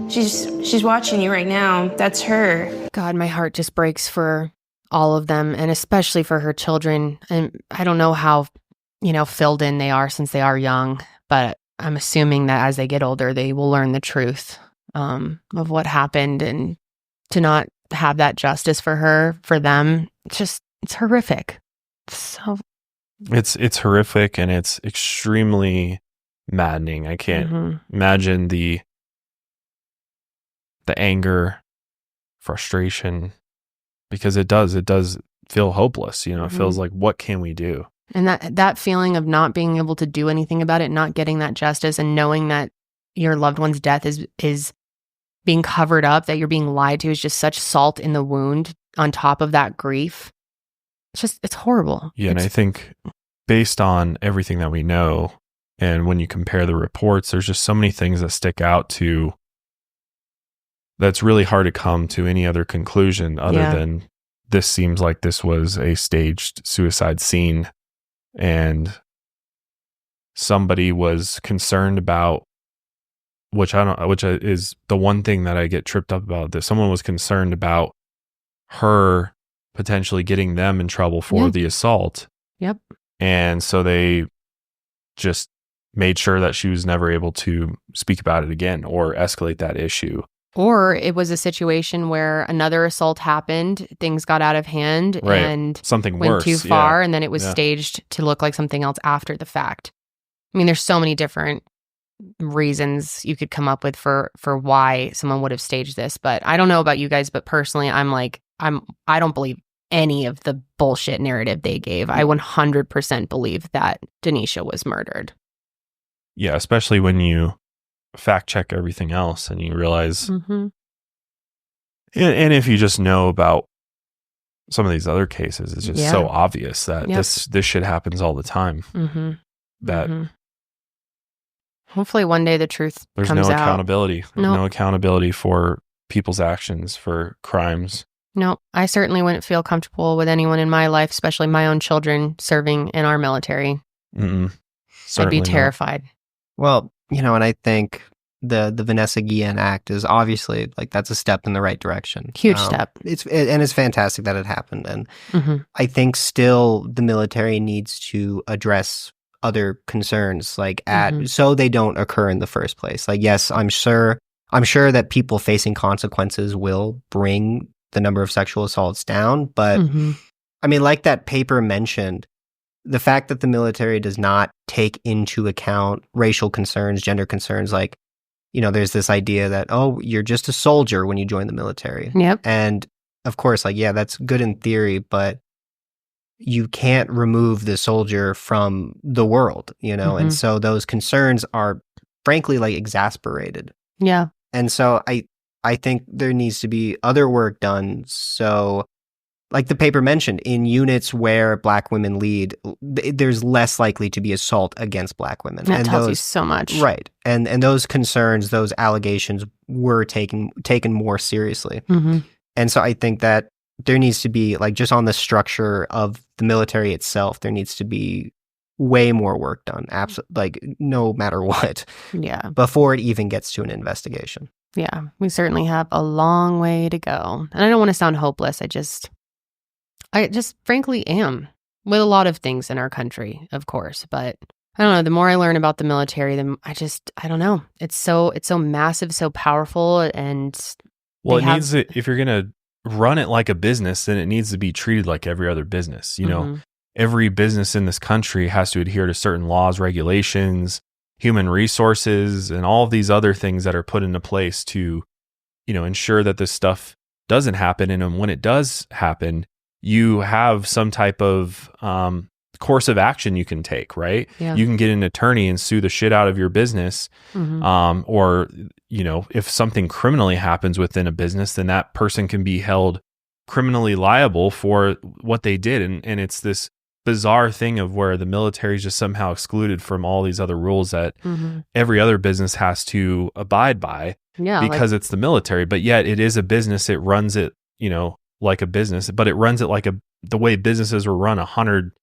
S12: She's watching you right now. That's her.
S2: God, my heart just breaks for all of them, and especially for her children. And I don't know how, filled in they are since they are young, but I'm assuming that as they get older, they will learn the truth of what happened, and to not have that justice for her, for them, it's horrific.
S1: It's horrific, and it's extremely maddening. I can't imagine the anger, frustration, because it does feel hopeless. It feels like, what can we do?
S2: And that feeling of not being able to do anything about it, not getting that justice, and knowing that your loved one's death is being covered up, that you're being lied to, is just such salt in the wound on top of that grief. It's horrible.
S1: Yeah, and I think based on everything that we know, and when you compare the reports, there's just so many things that stick out to that's really hard to come to any other conclusion other than this seems like this was a staged suicide scene, and somebody was concerned about, which is the one thing that I get tripped up about, that someone was concerned about her potentially getting them in trouble for the assault.
S2: Yep.
S1: And so they just made sure that she was never able to speak about it again or escalate that issue.
S2: Or it was a situation where another assault happened, things got out of hand, and
S1: something
S2: went
S1: worse,
S2: too far, and then it was staged to look like something else after the fact. I mean, there's so many different reasons you could come up with for why someone would have staged this, but I don't know about you guys, but personally, I don't believe any of the bullshit narrative they gave. I 100% believe that Denisha was murdered.
S1: Yeah, especially when you fact check everything else and you realize, and if you just know about some of these other cases, it's just so obvious that this shit happens all the time. That
S2: hopefully one day the truth
S1: there's
S2: comes
S1: no
S2: out.
S1: accountability. No accountability for people's actions, for crimes.
S2: No, I certainly wouldn't feel comfortable with anyone in my life, especially my own children, serving in our military. I'd be terrified.
S3: Well, and I think the Vanessa Guillen Act is obviously that's a step in the right direction.
S2: Huge step.
S3: It's fantastic that it happened. And I think still the military needs to address other concerns so they don't occur in the first place. Yes, I'm sure that people facing consequences will bring the number of sexual assaults down. But I mean, like that paper mentioned, the fact that the military does not take into account racial concerns, gender concerns, there's this idea that, oh, you're just a soldier when you join the military.
S2: Yep.
S3: And of course, that's good in theory, but you can't remove the soldier from the world, and so those concerns are frankly exasperated.
S2: Yeah.
S3: And so I think there needs to be other work done. So like the paper mentioned, in units where Black women lead, there's less likely to be assault against Black women.
S2: That tells you so much.
S3: Right. And those concerns, those allegations were taken more seriously. And so I think that there needs to be, just on the structure of the military itself, there needs to be way more work done, no matter what.
S2: Yeah.
S3: Before it even gets to an investigation.
S2: Yeah. We certainly have a long way to go. And I don't want to sound hopeless. I just frankly am with a lot of things in our country, of course. But I don't know. The more I learn about the military, I don't know. It's so massive, so powerful. And
S1: needs it, if you're going to run it like a business, then it needs to be treated like every other business. Every business in this country has to adhere to certain laws, regulations, human resources, and all of these other things that are put into place to, ensure that this stuff doesn't happen. And when it does happen, you have some type of course of action you can take, right?
S2: Yeah.
S1: You can get an attorney and sue the shit out of your business. Or, if something criminally happens within a business, then that person can be held criminally liable for what they did. And it's this bizarre thing of where the military is just somehow excluded from all these other rules that every other business has to abide by because it's the military. But yet it is a business. It runs it, like a business, but it runs it like the way businesses were run 100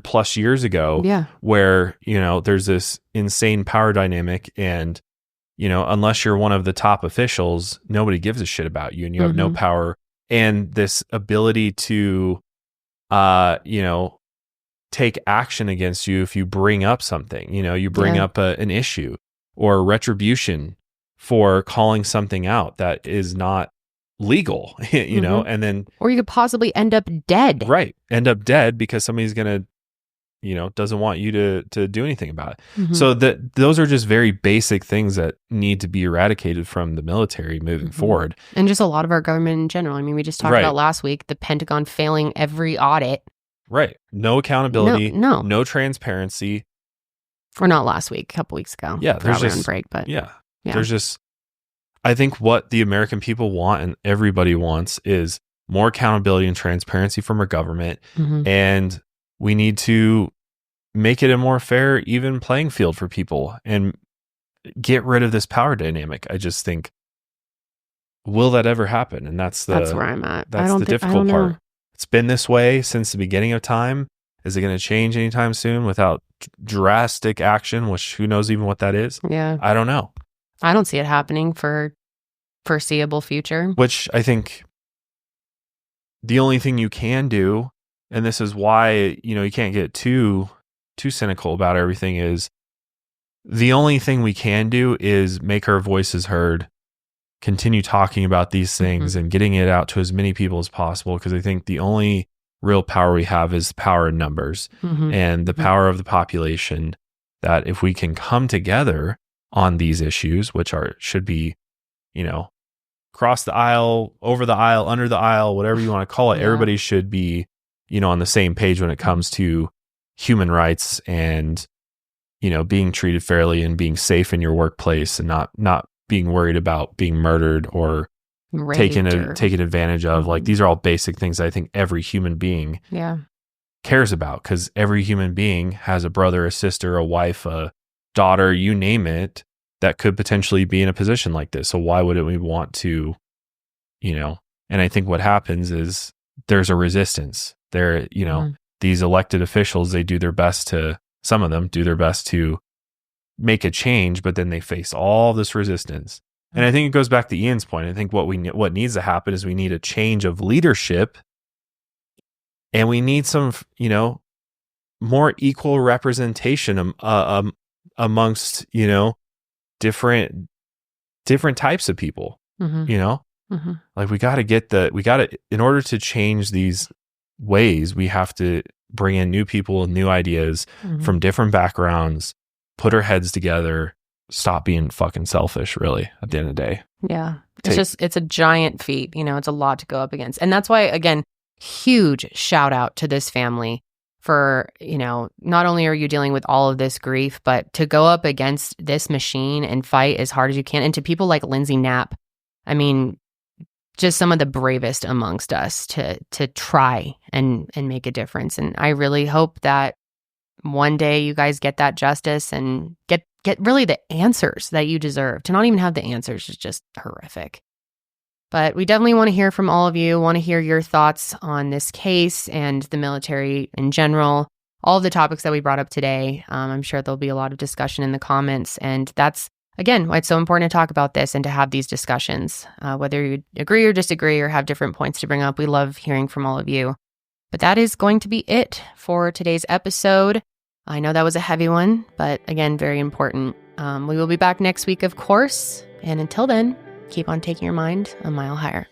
S1: plus years ago, where, there's this insane power dynamic, and, unless you're one of the top officials, nobody gives a shit about you, and you have no power, and this ability to, take action against you if you bring up something, you bring up an issue or retribution for calling something out that is not legal, and then,
S2: or you could possibly end up dead.
S1: Right. End up dead because somebody's going to, doesn't want you to do anything about it. So those are just very basic things that need to be eradicated from the military moving forward.
S2: And just a lot of our government in general. I mean, we just talked about last week, the Pentagon failing every audit.
S1: Right. No accountability.
S2: No
S1: transparency.
S2: Or not last week, a couple weeks ago.
S1: Yeah. There's just,
S2: break, but
S1: there's just, I think what the American people want and everybody wants is more accountability and transparency from our government. And we need to make it a more fair, even playing field for people and get rid of this power dynamic. I just think, will that ever happen? And that's
S2: where I'm at.
S1: That's the difficult part. It's been this way since the beginning of time. Is it going to change anytime soon without drastic action, which who knows even what that is?
S2: Yeah.
S1: I don't know.
S2: I don't see it happening for foreseeable future.
S1: Which I think the only thing you can do, and this is why, you can't get too cynical about everything, is the only thing we can do is make our voices heard, continue talking about these things and getting it out to as many people as possible. Because I think the only real power we have is power in numbers and the power of the population, that if we can come together on these issues, which should be, across the aisle, over the aisle, under the aisle, whatever you want to call it, everybody should be, on the same page when it comes to human rights and, being treated fairly and being safe in your workplace and not being worried about being murdered or taken advantage of. Like, these are all basic things I think every human being cares about, because every human being has a brother, a sister, a wife, a daughter, you name it, that could potentially be in a position like this. So why wouldn't we want to, and I think what happens is there's a resistance there. These elected officials, some of them do their best to make a change, but then they face all this resistance. And I think it goes back to Ian's point. I think what needs to happen is we need a change of leadership, and we need some, more equal representation amongst, different types of people. Like we got to in order to change these ways, we have to bring in new people, new ideas from different backgrounds, put our heads together. Stop being fucking selfish, really, at the end of the day.
S2: Yeah. It's a giant feat. It's a lot to go up against. And that's why, again, huge shout out to this family for, not only are you dealing with all of this grief, but to go up against this machine and fight as hard as you can. And to people like Lindsay Knapp, I mean, just some of the bravest amongst us to try and make a difference. And I really hope that one day you guys get that justice and get really the answers that you deserve. To not even have the answers is just horrific. But we definitely want to hear from all of you, want to hear your thoughts on this case and the military in general, all of the topics that we brought up today. I'm sure there'll be a lot of discussion in the comments. And that's, again, why it's so important to talk about this and to have these discussions. Whether you agree or disagree or have different points to bring up, we love hearing from all of you. But that is going to be it for today's episode. I know that was a heavy one, but again, very important. We will be back next week, of course. And until then, keep on taking your mind a mile higher.